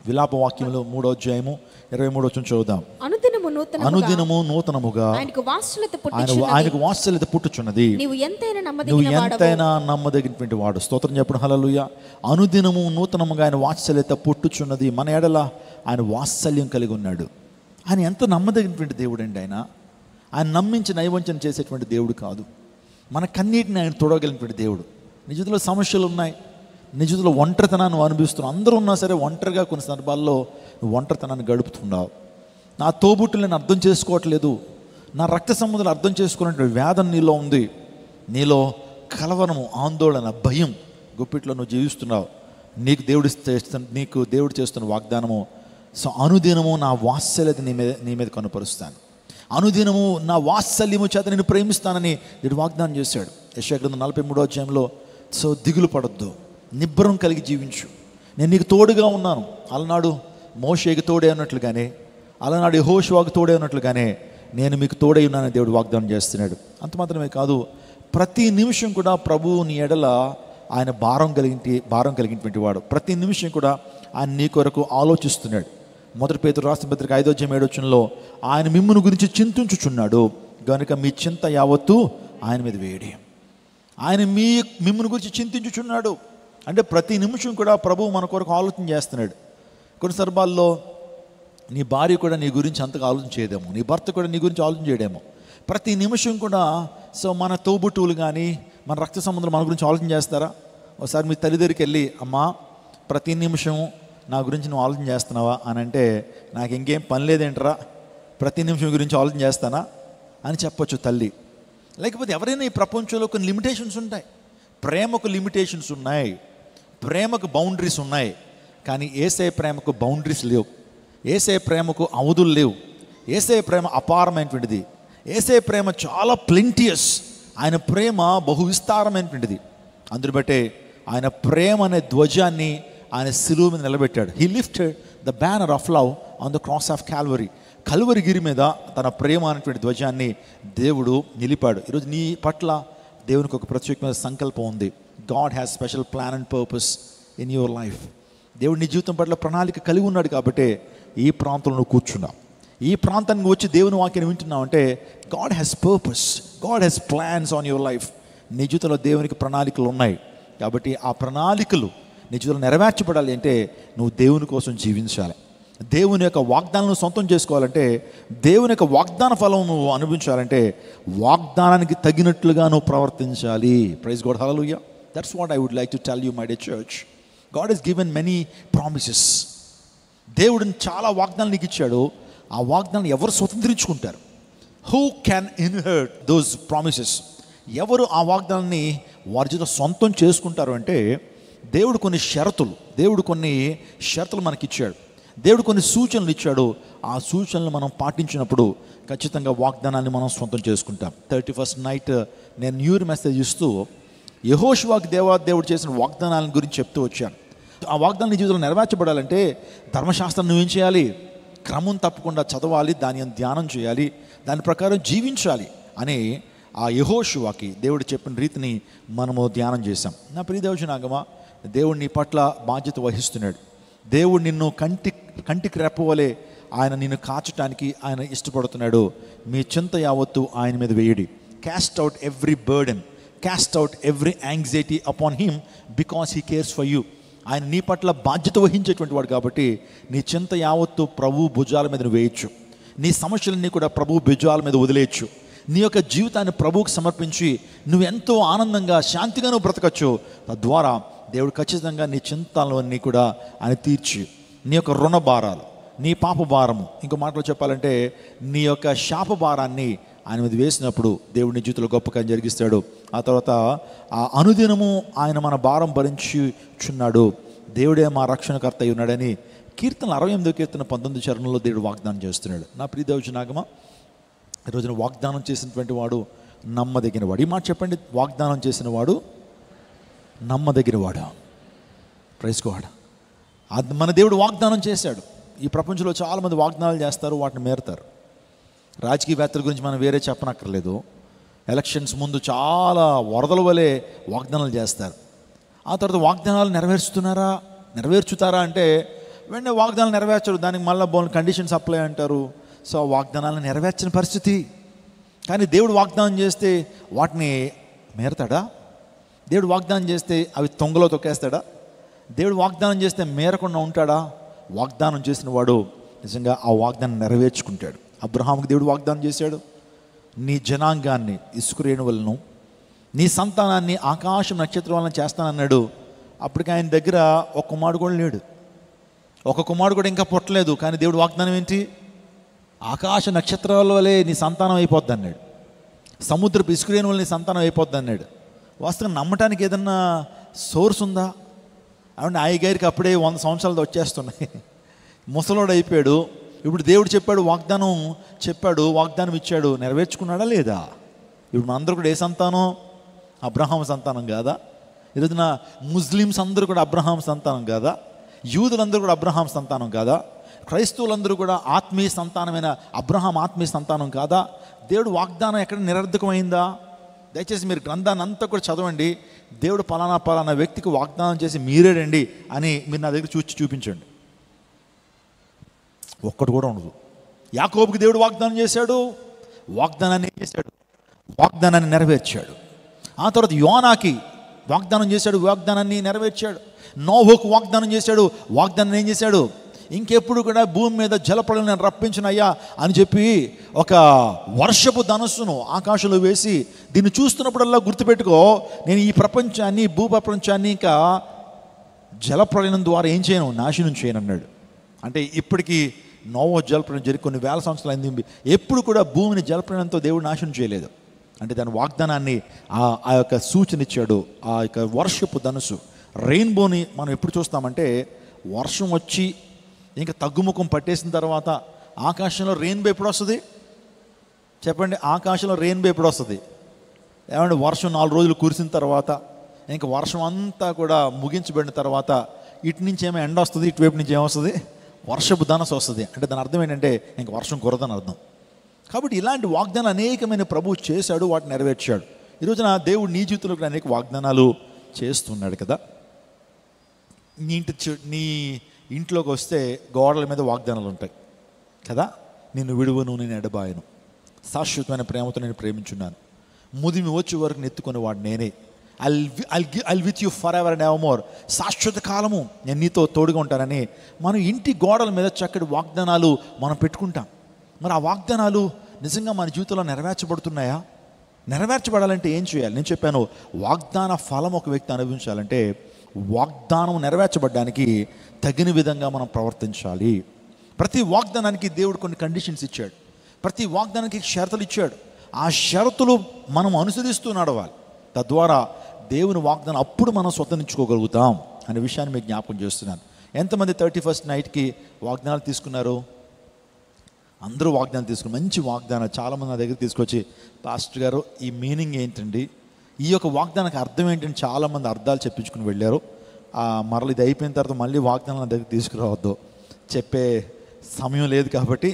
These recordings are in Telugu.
విలాప వాక్యంలో 3వ అధ్యాయము 23వ వచనం చదువుదాం. అనుదినము నూతనముగా ఆయనకు వాత్సల్యత పుట్టుచున్నది. నీవు ఎంతైనా నమ్మదగినటువంటి వాడు. స్తోత్రం చెప్పండి హల్లెలూయా. అనుదినము నూతనముగా ఆయన వాత్సల్యత పుట్టుచున్నది. మన ఎడల ఆయన వాత్సల్యం కలిగి ఉన్నాడు. ఆయన ఎంత నమ్మదగినటువంటి దేవుడు అండి. ఆయన నమ్మించి నైవంచన చేసేటువంటి దేవుడు కాదు. మన కన్నీటిని ఆయన తొడగలిగినటువంటి దేవుడు. నిజంలో సమస్యలు ఉన్నాయి, నిజంలో ఒంటరితనాన్ని అనుభవిస్తున్నావు. అందరూ ఉన్నా సరే ఒంటరిగా కొన్ని సందర్భాల్లో నువ్వు ఒంటరితనాన్ని గడుపుతున్నావు. నా తోబుట్టులను అర్థం చేసుకోవట్లేదు, నా రక్త సంబంధాలు అర్థం చేసుకున్నటువంటి వేదన నీలో ఉంది. నీలో కలవరము, ఆందోళన, భయం గుప్పిట్లో నువ్వు జీవిస్తున్నావు. నీకు దేవుడు చేస్తున్న వాగ్దానము, సో అనుదినము నా వాత్సల్యత నీ మీద కనుపరుస్తాను, అనుదినము నా వాత్సల్యము చేత నేను ప్రేమిస్తానని వీడు వాగ్దానం చేశాడు. యెషయా గ్రంథం 43వ అధ్యాయంలో, సో దిగులు పడొద్దు, నిబ్బరం కలిగి జీవించు, నేను నీకు తోడుగా ఉన్నాను. అలనాడు మోషేకి తోడే ఉన్నట్లుగానే, అలనాడు యెహోషువకు తోడే ఉన్నట్లుగానే నేను మీకు తోడై ఉన్నానని దేవుడు వాగ్దానం చేస్తున్నాడు. అంత మాత్రమే కాదు, ప్రతి నిమిషం కూడా ప్రభువు నీ ఎడల ఆయన భారం కలిగినటువంటి వాడు. ప్రతి నిమిషం కూడా ఆయన నీ కొరకు ఆలోచిస్తున్నాడు. 1 పేతురు రాసిన పత్రిక 5వ అధ్యాయం 7వ వచనంలో, ఆయన మిమ్మును గురించి చింతించుచున్నాడు కనుక మీ చింత యావత్తు ఆయన మీద వేయడి. ఆయన మిమ్మును గురించి చింతించుచున్నాడు అంటే ప్రతి నిమిషం కూడా ప్రభువు మన కొరకు ఆలోచన చేస్తున్నాడు. కొన్ని సందర్భాల్లో నీ భార్య కూడా నీ గురించి అంతగా ఆలోచన చేయదేమో, నీ భర్త కూడా నీ గురించి ఆలోచన చేయడేమో. ప్రతి నిమిషం కూడా సో మన తోబుట్టువులు కానీ మన రక్త సంబంధాలు మన గురించి ఆలోచన చేస్తారా? ఒకసారి మీ తల్లి దగ్గరికి వెళ్ళి, అమ్మా ప్రతి నిమిషం నా గురించి నువ్వు ఆలోచన చేస్తున్నావా అని అంటే, నాకు ఇంకేం పని లేదేంటరా, ప్రతి నిమిషం గురించి ఆలోచన చేస్తానా అని చెప్పొచ్చు తల్లి. లేకపోతే ఎవరైనా ఈ ప్రపంచంలో కొన్ని లిమిటేషన్స్ ఉంటాయి. ప్రేమకు లిమిటేషన్స్ ఉన్నాయి, ప్రేమకు బౌండరీస్ ఉన్నాయి. కానీ యేసయ్య ప్రేమకు బౌండరీస్ లేవు, యేసయ్య ప్రేమకు అవధులు లేవు. యేసయ్య ప్రేమ అపారమైనటువంటిది. యేసయ్య ప్రేమ చాలా ప్లెంటియస్. ఆయన ప్రేమ బహు విస్తారమైనటువంటిది. అందుని బట్టే ఆయన ప్రేమ అనే ధ్వజాన్ని ఆయన శిలువ మీద నిలబెట్టాడు. He lifted the banner of love on the cross of Calvary. Calvary గిరి మీద తన ప్రేమ అనేటువంటి ధ్వజాన్ని దేవుడు నిలిపాడు. ఈరోజు నీ పట్ల దేవునికి ఒక ప్రత్యేకమైన సంకల్పం ఉంది. God has special plan and purpose in your life. దేవుడు నీ జీవితం పట్ల ప్రణాళిక కలిగి ఉన్నాడు. కాబట్టి ఈ ప్రాంతంలో నువ్వు కూర్చున్నావు, ఈ ప్రాంతానికి వచ్చి దేవుని వాక్యాన్ని వింటున్నావు అంటే God has purpose, God has plans on your life. నీ జీవితంలో దేవునికి ప్రణాళికలు ఉన్నాయి. కాబట్టి ఆ ప్రణాళికలు నీ జీవితంలో నెరవేర్చబడాలి అంటే నువ్వు దేవుని కోసం జీవించాలి. దేవుని యొక్క వాగ్దానం సొంతం చేసుకోవాలంటే, దేవుని యొక్క వాగ్దాన ఫలం నువ్వు అనుభవించాలంటే వాగ్దానానికి తగినట్లుగా నువ్వు ప్రవర్తించాలి. Praise God, hallelujah. That's what I would like to tell you my dear church. God he's given many promises. దేవుడిని చాలా వాగ్దానాలు నీకు ఇచ్చాడు. ఆ వాగ్దానాలు ఎవరు స్వతంత్రించుకుంటారు? Who can inherit those promises? ఎవరు ఆ వాగ్దానాన్ని వారి జీవితం సొంతం చేసుకుంటారు అంటే దేవుడు కొన్ని షరతులు మనకిచ్చాడు. దేవుడు కొన్ని సూచనలు ఇచ్చాడు. ఆ సూచనలు మనం పాటించినప్పుడు ఖచ్చితంగా వాగ్దానాన్ని మనం సొంతం చేసుకుంటాం. 31st నైట్ నేను న్యూ ఇయర్ మెసేజ్ ఇస్తూ యెహోషువకు దేవుడు చేసిన వాగ్దానాల గురించి చెప్తూ వచ్చాను. ఆ వాగ్దానం నీ జీవితంలో నెరవేర్చబడాలంటే ధర్మశాస్త్రం నువ్వేం చేయాలి? క్రమం తప్పకుండా చదవాలి, దాని ధ్యానం చేయాలి, దాని ప్రకారం జీవించాలి అని ఆ యెహోషువకి దేవుడు చెప్పిన రీతిని మనము ధ్యానం చేశాం. నా ప్రియ దేవుజనాగమా, దేవుడు నీ పట్ల బాధ్యత వహిస్తున్నాడు. దేవుడు నిన్ను కంటికి రెప్పవలే ఆయన నిన్ను కాచటానికి ఆయన ఇష్టపడుతున్నాడు. మీ చింత యావత్తు ఆయన మీద వేయడి. Cast out every burden, cast out every anxiety upon him because he cares for you. ఆయన నీ పట్ల బాధ్యత వహించేటువంటి వాడు కాబట్టి నీ చింత యావత్తు ప్రభు భుజాల మీద నువ్వు వేయచ్చు. నీ సమస్యలన్నీ కూడా ప్రభు భుజాల మీద వదిలేయచ్చు. నీ యొక్క జీవితాన్ని ప్రభువుకు సమర్పించి నువ్వు ఎంతో ఆనందంగా శాంతిగా నువ్వు బ్రతకచ్చు. తద్వారా దేవుడు ఖచ్చితంగా నీ చింతలన్నీ కూడా ఆయన తీర్చి నీ యొక్క రుణ భారాలు, నీ పాప భారము, ఇంకో మాటలో చెప్పాలంటే నీ యొక్క శాప భారాన్ని ఆయన మీద వేసినప్పుడు దేవుడు నీ జీవితంలో గొప్ప కార్యం జరిగిస్తాడు. ఆ తర్వాత ఆ అనుదినము ఆయన మన భారం భరించుచున్నాడు, దేవుడే మా రక్షణకర్త అయి ఉన్నాడని కీర్తన 68వ కీర్తన 19వ చరణంలో దేవుడు వాగ్దానం చేస్తున్నాడు. నా ప్రియ దేవుజనాగమా, ఈరోజున వాగ్దానం చేసినటువంటి వాడు నమ్మదగిన వాడు. ఈ మాట చెప్పండి, వాగ్దానం చేసిన వాడు నమ్మదగిన వాడు. Praise God. మన దేవుడు వాగ్దానం చేశాడు. ఈ ప్రపంచంలో చాలామంది వాగ్దానాలు చేస్తారు, వాటిని మేరుతారు. రాజకీయవేత్తల గురించి మనం వేరే చెప్పనక్కర్లేదు. ఎలక్షన్స్ ముందు చాలా వరదల వలె వాగ్దానాలు చేస్తారు. ఆ తర్వాత వాగ్దానాలు నెరవేర్చుతారా అంటే వెంటనే వాగ్దానాలు నెరవేర్చరు, దానికి మళ్ళీ కండిషన్స్ అప్లై అంటారు. సో వాగ్దానాలను నెరవేర్చిన పరిస్థితి. కానీ దేవుడు వాగ్దానం చేస్తే వాటిని మేరతాడా? దేవుడు వాగ్దానం చేస్తే అవి తొంగలో తొక్కేస్తాడా? దేవుడు వాగ్దానం చేస్తే మేరకుండా ఉంటాడా? వాగ్దానం చేసిన వాడు నిజంగా ఆ వాగ్దానం నెరవేర్చుకుంటాడు. అబ్రహాముకి దేవుడు వాగ్దానం చేశాడు, నీ జనాంగాన్ని ఇసుక రేణువులను, నీ సంతానాన్ని ఆకాశం నక్షత్రాలను చేస్తానన్నాడు. అప్పటికి ఆయన దగ్గర ఒక కుమారుడు కూడా లేడు, ఒక కుమారుడు కూడా ఇంకా పుట్టలేదు. కానీ దేవుడు వాగ్దానం ఏంటి? ఆకాశ నక్షత్రాల వలె నీ సంతానం అయిపోద్ది అన్నాడు, సముద్రపు ఇసుక రేణువులు నీ సంతానం అయిపోద్ది అన్నాడు. వాస్తవం నమ్మటానికి ఏదన్నా సోర్స్ ఉందా? అవును, అయ్యగారికి అప్పుడే 100 సంవత్సరాలు వచ్చేస్తున్నాయి, ముసలోడు అయిపోయాడు. ఇప్పుడు దేవుడు చెప్పాడు, వాగ్దానం చెప్పాడు, వాగ్దానం ఇచ్చాడు, నెరవేర్చుకున్నాడా లేదా? ఇప్పుడు మనందరూ కూడా ఏ సంతానం? అబ్రహాం సంతానం కాదా? ఈరోజున ముస్లిమ్స్ అందరూ కూడా అబ్రహాం సంతానం కాదా? యూదులందరూ కూడా అబ్రహాం సంతానం కాదా? క్రైస్తవులందరూ కూడా ఆత్మీయ సంతానమైన అబ్రహాం ఆత్మీయ సంతానం కాదా? దేవుడు వాగ్దానం ఎక్కడ నిరర్ధకమైందా? దయచేసి మీరు గ్రంథాన్ని అంతా కూడా చదవండి. దేవుడు పలానా వ్యక్తికి వాగ్దానం చేసి మీరేడండి అని మీరు నా దగ్గర చూపించండి. ఒక్కటి కూడా ఉండదు. యాకోబుకి దేవుడు వాగ్దానం చేశాడు, వాగ్దానాన్ని ఏం చేశాడు? వాగ్దానాన్ని నెరవేర్చాడు. ఆ తర్వాత యోనాకి వాగ్దానం చేశాడు, వాగ్దానాన్ని నెరవేర్చాడు. నోహుకు వాగ్దానం చేశాడు, వాగ్దానాన్ని ఏం చేశాడు? ఇంకెప్పుడు కూడా భూమి మీద జలప్రళయం నేను రప్పించినయ్యా అని చెప్పి ఒక వర్షపు ధనస్సును ఆకాశంలో వేసి, దీన్ని చూస్తున్నప్పుడల్లా గుర్తుపెట్టుకో, నేను ఈ ప్రపంచాన్ని, భూప్రపంచాన్ని ఇంకా జలప్రళయం ద్వారా ఏం చేయను? నాశనం చేయను అన్నాడు. అంటే ఇప్పటికీ నోవహు జలప్రళయం జరిగి కొన్ని వేల సంవత్సరాలు అయింది, ఎప్పుడు కూడా భూమిని జలప్రళయంతో దేవుడు నాశనం చేయలేదు. అంటే దాని వాగ్దానాన్ని ఆ యొక్క సూచన ఇచ్చాడు. ఆ యొక్క వర్షపు ధనుసు, రెయిన్బోని మనం ఎప్పుడు చూస్తామంటే, వర్షం వచ్చి ఇంకా తగ్గుముఖం పట్టేసిన తర్వాత ఆకాశంలో రెయిన్బో ఎప్పుడు వస్తుంది చెప్పండి? ఆకాశంలో రెయిన్బో ఎప్పుడు వస్తుంది? ఏమంటే వర్షం 4 రోజులు కురిసిన తర్వాత, ఇంకా వర్షం అంతా కూడా ముగించబడిన తర్వాత ఇటు నుంచి ఏమో ఎండ వస్తుంది, ఇటువైపు నుంచి ఏమొస్తుంది? వర్షపు ధనస్సు వస్తుంది. అంటే దాని అర్థం ఏంటంటే ఇంక వర్షం కురదని అర్థం. కాబట్టి ఇలాంటి వాగ్దానాలు అనేకమైన ప్రభువు చేశాడు, వాటిని నెరవేర్చాడు. ఈరోజున దేవుడు నీ జీవితంలో కూడా అనేక వాగ్దానాలు చేస్తున్నాడు కదా. నీ ఇంట్లోకి వస్తే గోడల మీద వాగ్దానాలు ఉంటాయి కదా. నిన్ను విడువను, నేను ఎడబాయను, శాశ్వతమైన ప్రేమతో నేను ప్రేమించున్నాను, ముదిమి వచ్చే వరకు నెత్తుకునే వాడు నేనే, I'll with you for ever and ever more, శాశ్వత కాలము నేను నీతో తోడుగా ఉంటానని మనం ఇంటి గోడల మీద చక్కటి వాగ్దానాలు మనం పెట్టుకుంటాం. మరి ఆ వాగ్దానాలు నిజంగా మన జీవితంలో నెరవేర్చబడుతున్నాయా? నెరవేర్చబడాలంటే ఏం చేయాలి? నేను చెప్పాను, వాగ్దాన ఫలం ఒక వ్యక్తి అనుభవించాలంటే వాగ్దానం నెరవేర్చబడడానికి తగిన విధంగా మనం ప్రవర్తించాలి. ప్రతి వాగ్దానానికి దేవుడు కొన్ని కండిషన్స్ ఇచ్చాడు, ప్రతి వాగ్దానానికి షరతులు ఇచ్చాడు. ఆ షరతులు మనం అనుసరిస్తూ నడవాలి. తద్వారా దేవుని వాగ్దానం అప్పుడు మనం స్వతంత్రించుకోగలుగుతాం అనే విషయాన్ని మీకు జ్ఞాపకం చేస్తున్నాను. ఎంతమంది 31st నైట్కి వాగ్దానాలు తీసుకున్నారు? అందరూ వాగ్దానాలు తీసుకున్నారు, మంచి వాగ్దానాలు. చాలామంది నా దగ్గర తీసుకొచ్చి, పాస్టర్ గారు ఈ మీనింగ్ ఏంటండి, ఈ యొక్క వాగ్దానానికి అర్థం ఏంటంటే చాలామంది అర్థాలు చెప్పించుకుని వెళ్ళారు. మరల ఇది అయిపోయిన తర్వాత మళ్ళీ వాగ్దానం నా దగ్గర తీసుకురావద్దు, చెప్పే సమయం లేదు. కాబట్టి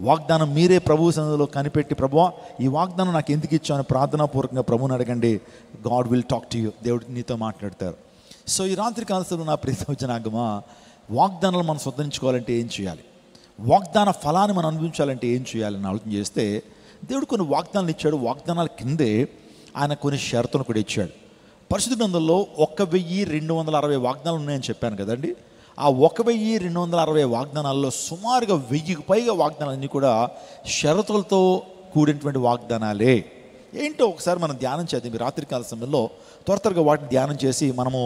వాగ్దానం మీరే ప్రభు సన్నిధిలో కనిపెట్టి, ప్రభువా ఈ వాగ్దానం నాకు ఎందుకు ఇచ్చాను ప్రార్థనాపూర్వకంగా ప్రభువుని అడగండి. God will talk to you, దేవుడు నీతో మాట్లాడతారు. సో ఈ రాత్రి కాలంలో నా ప్రియ జనాంగమా, వాగ్దానాలు మనం స్వతంత్రించుకోవాలంటే ఏం చేయాలి, వాగ్దాన ఫలాన్ని మనం అనుభవించాలంటే ఏం చేయాలని ఆలోచన చేస్తే, దేవుడు కొన్ని వాగ్దానాలు ఇచ్చాడు. వాగ్దానాల కిందే ఆయన కొన్ని షరతులను కూడా ఇచ్చాడు. పరిశుద్ధ గ్రంథంలో 1260 వాగ్దానాలు ఉన్నాయని చెప్పాను కదండి. ఆ 1260 వాగ్దానాల్లో సుమారుగా 1000కి పైగా వాగ్దానాలన్నీ కూడా షరతులతో కూడినటువంటి వాగ్దానాలే. ఏంటో ఒకసారి మనం ధ్యానం చేద్దాం. ఈ రాత్రికాల సమయంలో త్వరగా వాటిని ధ్యానం చేసి మనము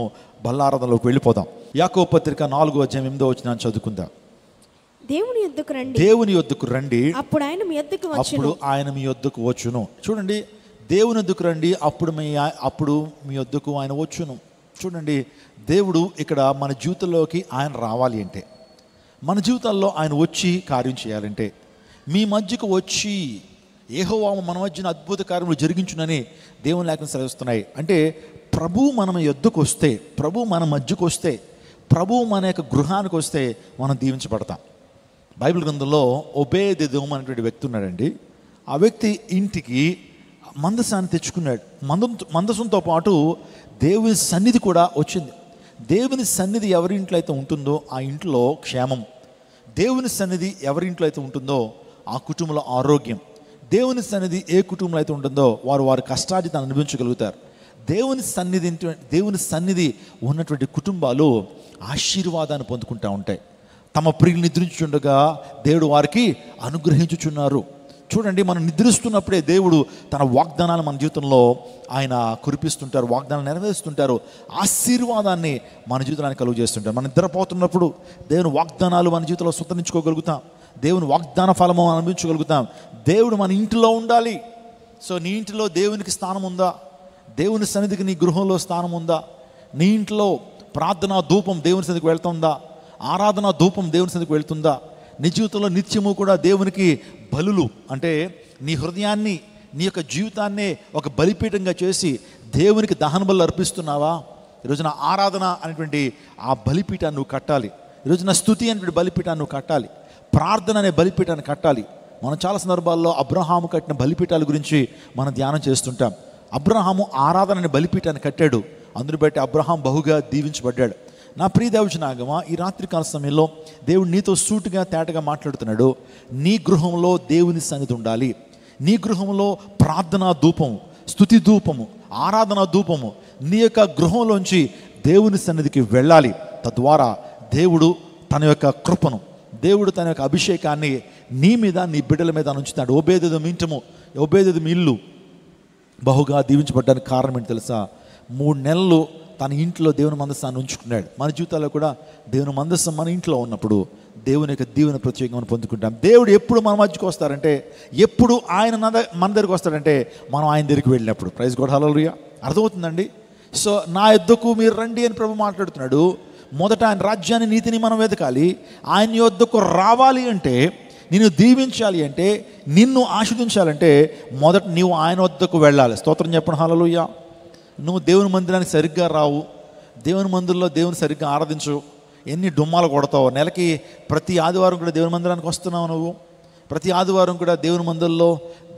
బల్లారాధనలోకి వెళ్ళిపోదాం. యాకోబు పత్రిక 4:8 చదువుకుందాం. దేవుని యొద్దకు రండి, దేవుని యొద్దకు రండి, అప్పుడు ఆయన మీ యొద్దకు వచ్చును. చూడండి, దేవుని యొద్దకు రండి, అప్పుడు మీ యొద్దకు ఆయన వచ్చును. చూడండి, దేవుడు ఇక్కడ మన జీవితంలోకి ఆయన రావాలి అంటే, మన జీవితాల్లో ఆయన వచ్చి కార్యం చేయాలంటే, మీ మధ్యకు వచ్చి యెహోవా మన మధ్యన అద్భుత కార్యములు జరిగించునని దేవుని లేఖనం సెలవిస్తున్నాయి. అంటే ప్రభువు మన యొద్దకు వస్తే, ప్రభువు మన మధ్యకు వస్తే, ప్రభువు మన యొక్క గృహానికి వస్తే మనం దీవించబడతాం. బైబిల్ గ్రంథంలో ఒబేదెదోము అనేటువంటి వ్యక్తి ఉన్నాడండి. ఆ వ్యక్తి ఇంటికి మందసాన్ని తెచ్చుకున్నాడు. మందసంతో పాటు దేవుని సన్నిధి కూడా వచ్చింది. దేవుని సన్నిధి ఎవరి ఇంట్లో అయితే ఉంటుందో ఆ ఇంట్లో క్షేమం, దేవుని సన్నిధి ఎవరి ఇంట్లో అయితే ఉంటుందో ఆ కుటుంబంలో ఆరోగ్యం, దేవుని సన్నిధి ఏ కుటుంబంలో అయితే ఉంటుందో వారి కష్టార్జితాన్ని అనుభవించగలుగుతారు. దేవుని సన్నిధి ఉన్నటువంటి కుటుంబాలు ఆశీర్వాదాన్ని పొందుకుంటూ ఉంటాయి. తమ ప్రియులు నిద్రించుచుండగా దేవుడు వారికి అనుగ్రహించుచున్నారు. చూడండి, మనం నిద్రిస్తున్నప్పుడే దేవుడు తన వాగ్దానాలు మన జీవితంలో ఆయన కురిపిస్తుంటారు, వాగ్దానాలు నెరవేరుస్తుంటారు, ఆశీర్వాదాన్ని మన జీవితానికి కలుగు చేస్తుంటారు. మనం నిద్రపోతున్నప్పుడు దేవుని వాగ్దానాలు మన జీవితంలో స్వతంత్రించుకోగలుగుతాం, దేవుని వాగ్దాన ఫలము అనుభవించగలుగుతాం. దేవుడు మన ఇంటిలో ఉండాలి. సో నీ ఇంటిలో దేవునికి స్థానం ఉందా? దేవుని సన్నిధికి నీ గృహంలో స్థానం ఉందా? నీ ఇంట్లో ప్రార్థనా ధూపం దేవుని సన్నిధికి వెళ్తుందా? ఆరాధన ధూపం దేవుని సన్నిధికి వెళ్తుందా? నీ జీవితంలో నిత్యము కూడా దేవునికి బలులు, అంటే నీ హృదయాన్ని, నీ యొక్క జీవితాన్నే ఒక బలిపీఠంగా చేసి దేవునికి దహన బలు అర్పిస్తున్నావా? ఈరోజున ఆరాధన అనేటువంటి ఆ బలిపీఠాన్ని నువ్వు కట్టాలి. ఈరోజున స్తుతి అనేటువంటి బలిపీఠాన్ని నువ్వు కట్టాలి. ప్రార్థన అనే బలిపీఠాన్ని కట్టాలి. మనం చాలా సందర్భాల్లో అబ్రహాము కట్టిన బలిపీఠాల గురించి మనం ధ్యానం చేస్తుంటాం. అబ్రహాము ఆరాధన అనే బలిపీఠాన్ని కట్టాడు. అందును బట్టి అబ్రహాం బహుగా దీవించబడ్డాడు. నా ప్రియ దైవజనాగమ, ఈ రాత్రికాల సమయంలో దేవుడు నీతో సూటిగా తేటగా మాట్లాడుతున్నాడు. నీ గృహంలో దేవుని సన్నిధి ఉండాలి. నీ గృహంలో ప్రార్థనా ధూపము, స్తుతి ధూపము, ఆరాధనా ధూపము నీ యొక్క గృహంలోంచి దేవుని సన్నిధికి వెళ్ళాలి. తద్వారా దేవుడు తన యొక్క కృపను, దేవుడు తన యొక్క అభిషేకాన్ని నీ మీద, నీ బిడ్డల మీద ఉంచుతాడు. ఓబేదెదోము ఇల్లు బహుగా దీవించబడ్డానికి కారణం ఏంటి తెలుసా? 3 నెలలు తన ఇంట్లో దేవుని మందస్సాన్ని ఉంచుకున్నాడు. మన జీవితాల్లో కూడా దేవుని మందస్సం మన ఇంట్లో ఉన్నప్పుడు దేవుని యొక్క దీవెన ప్రత్యేకంగా మనం పొందుకుంటాం. దేవుడు ఎప్పుడు మన మధ్యకు వస్తారంటే, ఎప్పుడు ఆయన మన దగ్గరికి వస్తాడంటే మనం ఆయన దగ్గరికి వెళ్ళినప్పుడు. ప్రైజ్ గాడ్, హల్లెలూయా. అర్థమవుతుందండి? సో నా యొద్దకు మీరు రండి అని ప్రభు మాట్లాడుతున్నాడు. మొదట ఆయన రాజ్యాన్ని, నీతిని మనం వెతకాలి. ఆయన యొద్దకు రావాలి అంటే, నిన్ను దీవించాలి అంటే, నిన్ను ఆశీర్వదించాలంటే మొదట నీవు ఆయన వద్దకు వెళ్ళాలి. స్తోత్రం చెప్పండి, హల్లెలూయా. నువ్వు దేవుని మందిరానికి సరిగ్గా రావు, దేవుని మందిరంలో దేవుని సరిగ్గా ఆరాధించు, ఎన్ని డుమ్మాలు కొడతావు. నెలకి ప్రతి ఆదివారం కూడా దేవుని మందిరానికి వస్తున్నావు, నువ్వు ప్రతి ఆదివారం కూడా దేవుని మందిరంలో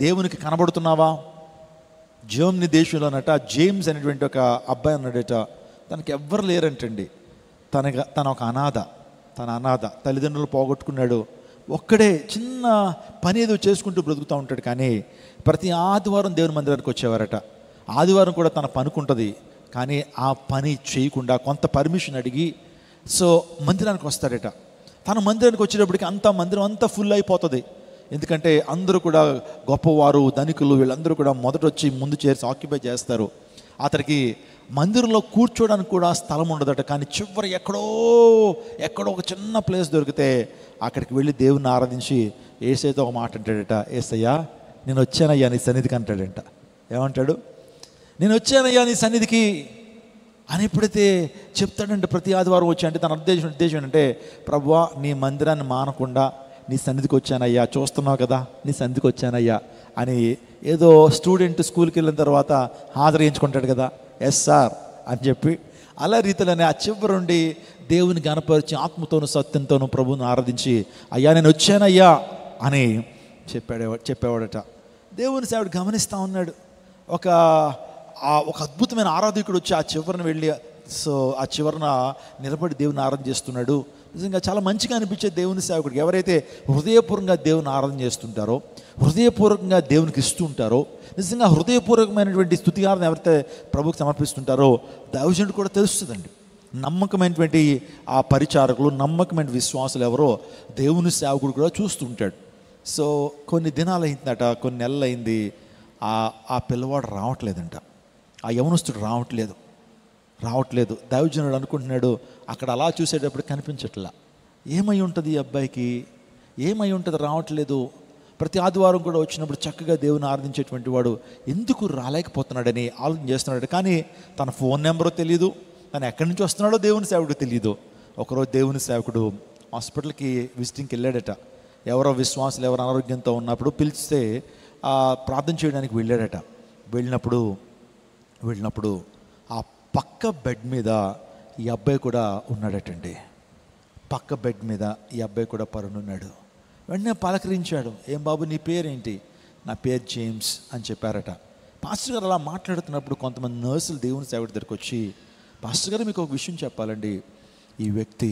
దేవునికి కనబడుతున్నావా? జర్మనీ దేశంలోనట జేమ్స్ అనేటువంటి ఒక అబ్బాయి ఉన్నాడట. తనకి ఎవ్వరు లేరంటండి. తన ఒక అనాథ, తల్లిదండ్రులు పోగొట్టుకున్నాడు. ఒక్కడే చిన్న పని ఏదో చేసుకుంటూ బ్రతుకుతూ ఉంటాడు. కానీ ప్రతి ఆదివారం దేవుని మందిరానికి వచ్చేవారట. ఆదివారం కూడా తన పనుకుంటుంది, కానీ ఆ పని చేయకుండా కొంత పర్మిషన్ అడిగి సో మందిరానికి వస్తాడట. తన మందిరానికి వచ్చేటప్పటికి మందిరం అంతా ఫుల్ అయిపోతుంది. ఎందుకంటే అందరూ కూడా గొప్పవారు, ధనికులు, వీళ్ళందరూ కూడా మొదట వచ్చి ముందు చేర్చి ఆక్యుపై చేస్తారు. అతనికి మందిరంలో కూర్చోడానికి కూడా స్థలం ఉండదట. కానీ చివరి ఎక్కడో ఒక చిన్న ప్లేస్ దొరికితే అక్కడికి వెళ్ళి దేవుని ఆరాధించి ఏసైతో ఒక మాట అంటాడట. ఏసయ్యా, నేను వచ్చానయ్యా నీ సన్నిధికి అంటాడంట. ఏమంటాడు? నేను వచ్చానయ్యా నీ సన్నిధికి అని ఎప్పుడైతే చెప్తాడంటే, ప్రతి ఆదివారం వచ్చి అంటే తన ఉద్దేశం ఏంటంటే, ప్రభువా నీ మందిరాన్ని మానకుండా నీ సన్నిధికి వచ్చానయ్యా, చూస్తున్నావు కదా నీ సన్నిధికి వచ్చానయ్యా అని ఏదో స్టూడెంట్ స్కూల్కి వెళ్ళిన తర్వాత హాజరు చేయించుకుంటాడు కదా, ఎస్ సార్ అని చెప్పి అలా రీతిలోనే ఆ చివరుండి దేవుని గణపరిచి ఆత్మతోనూ సత్యంతోనూ ప్రభువుని ఆరాధించి అయ్యా నేను వచ్చానయ్యా అని చెప్పేవాడట. దేవుని సేవడు గమనిస్తూ ఉన్నాడు. ఒక అద్భుతమైన ఆరాధకుడు వచ్చి ఆ చివరిని వెళ్ళి ఆ చివరన నిలబడి దేవుని ఆరాధన చేస్తున్నాడు. నిజంగా చాలా మంచిగా అనిపించే దేవుని సేవకుడికి, ఎవరైతే హృదయపూర్వకంగా దేవుని ఆరాధన చేస్తుంటారో, హృదయపూర్వకంగా దేవునికి ఇస్తుంటారో, నిజంగా హృదయపూర్వకమైనటువంటి స్తుతి ఆరాధన ఎవరైతే ప్రభువుకి సమర్పిస్తుంటారో దైవజనుడు కూడా తెలుస్తుందండి. నమ్మకమైనటువంటి ఆ పరిచారకులు, నమ్మకమైన విశ్వాసులు ఎవరో దేవుని సేవకుడు కూడా చూస్తుంటాడు. సో కొన్ని దినాలు అయిందట, కొన్ని నెలలు అయింది, ఆ పిల్లవాడు రావట్లేదంట. ఆ యవనస్తుడు రావట్లేదు. దైవజనుడు అనుకుంటున్నాడు, అక్కడ అలా చూసేటప్పుడు కనిపించట్లా. ఏమై ఉంటుంది ఈ అబ్బాయికి, ఏమై ఉంటుంది రావట్లేదు. ప్రతి ఆదివారం కూడా వచ్చినప్పుడు చక్కగా దేవుని ఆరాధించేటువంటి వాడు ఎందుకు రాలేకపోతున్నాడని ఆలోచన చేస్తున్నాడు. కానీ తన ఫోన్ నెంబరో తెలియదు, తను ఎక్కడి నుంచి వస్తున్నాడో దేవుని సేవకుడు తెలియదు. ఒకరోజు దేవుని సేవకుడు హాస్పిటల్కి విజిటింగ్కి వెళ్ళాడట. ఎవరో విశ్వాసులు ఎవరు అనారోగ్యంతో ఉన్నప్పుడు పిలిస్తే ప్రార్థన చేయడానికి వెళ్ళాడట. వెళ్ళినప్పుడు ఆ పక్క బెడ్ మీద ఈ అబ్బాయి కూడా ఉన్నాడటండి. పక్క బెడ్ మీద ఈ అబ్బాయి కూడా పరునున్నాడు. వెంటనే పలకరించాడు. ఏం బాబు నీ పేరేంటి? నా పేరు జేమ్స్ అని చెప్పారట. పాస్టర్ గారు అలా మాట్లాడుతున్నప్పుడు కొంతమంది నర్సులు దేవుని సేవకుడి దగ్గరికి వచ్చి, పాస్టర్ గారు మీకు ఒక విషయం చెప్పాలండి. ఈ వ్యక్తి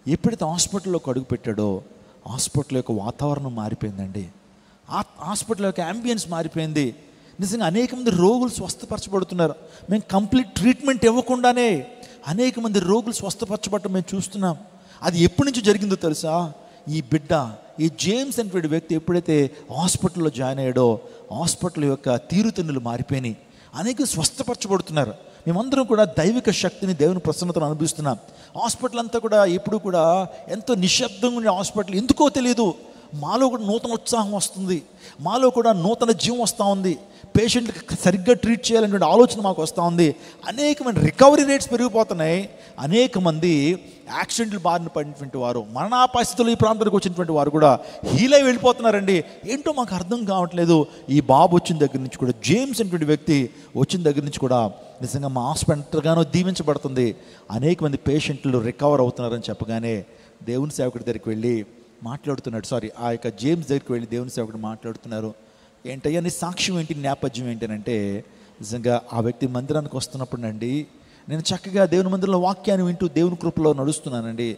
ఎప్పుడైతే హాస్పిటల్లోకి అడుగు పెట్టాడో హాస్పిటల్ యొక్క వాతావరణం మారిపోయిందండి. హాస్పిటల్ యొక్క యాంబియన్స్ మారిపోయింది. నిజంగా అనేక మంది రోగులు స్వస్థపరచబడుతున్నారు. మేము కంప్లీట్ ట్రీట్మెంట్ ఇవ్వకుండానే అనేక మంది రోగులు స్వస్థపరచబడటం మేము చూస్తున్నాం. అది ఎప్పటి నుంచి జరిగిందో తెలుసా? ఈ బిడ్డ, ఈ జేమ్స్ అనేటువంటి వ్యక్తి ఎప్పుడైతే హాస్పిటల్లో జాయిన్ అయ్యాడో హాస్పిటల్ యొక్క తీరుతెన్నులు మారిపోయినాయి. అనేక స్వస్థపరచబడుతున్నారు. మేమందరం కూడా దైవిక శక్తిని, దేవుని ప్రసన్నతను అనుభవిస్తున్నాం. హాస్పిటల్ అంతా కూడా ఎప్పుడు కూడా ఎంతో నిశ్శబ్దంగా ఉండే హాస్పిటల్. ఎందుకో తెలియదు, మాలో కూడా నూతన ఉత్సాహం వస్తుంది, మాలో కూడా నూతన జీవం వస్తూ ఉంది. పేషెంట్కి సరిగ్గా ట్రీట్ చేయాలనేటువంటి ఆలోచన మాకు వస్తూ ఉంది. అనేకమైన రికవరీ రేట్స్ పెరిగిపోతున్నాయి. అనేక మంది యాక్సిడెంట్లు బారిన పడినటువంటి వారు, మరణాపాస్థితులు ఈ ప్రాంతానికి వచ్చినటువంటి వారు కూడా హీల్ అయి వెళ్ళిపోతున్నారండి. ఏంటో మాకు అర్థం కావట్లేదు. ఈ బాబు వచ్చిన దగ్గర నుంచి కూడా, జేమ్స్ అనేటువంటి వ్యక్తి వచ్చిన దగ్గర నుంచి కూడా నిజంగా మా హాస్పిటల్గానో దీవించబడుతుంది. అనేక మంది పేషెంట్లు రికవర్ అవుతున్నారని చెప్పగానే దేవుని సేవకుడి దగ్గరికి వెళ్ళి మాట్లాడుతున్నాడు. ఆ యొక్క జేమ్స్ దగ్గరికి వెళ్ళి దేవుని సేవకుడు మాట్లాడుతున్నారు. ఏంటయ్యా నీ సాక్ష్యం ఏంటి, నేపథ్యం ఏంటంటే, నిజంగా ఆ వ్యక్తి మందిరానికి వస్తున్నప్పుడు అండి, నేను చక్కగా దేవుని మందిరంలో వాక్యాన్ని వింటూ దేవుని కృపలో నడుస్తున్నానండి.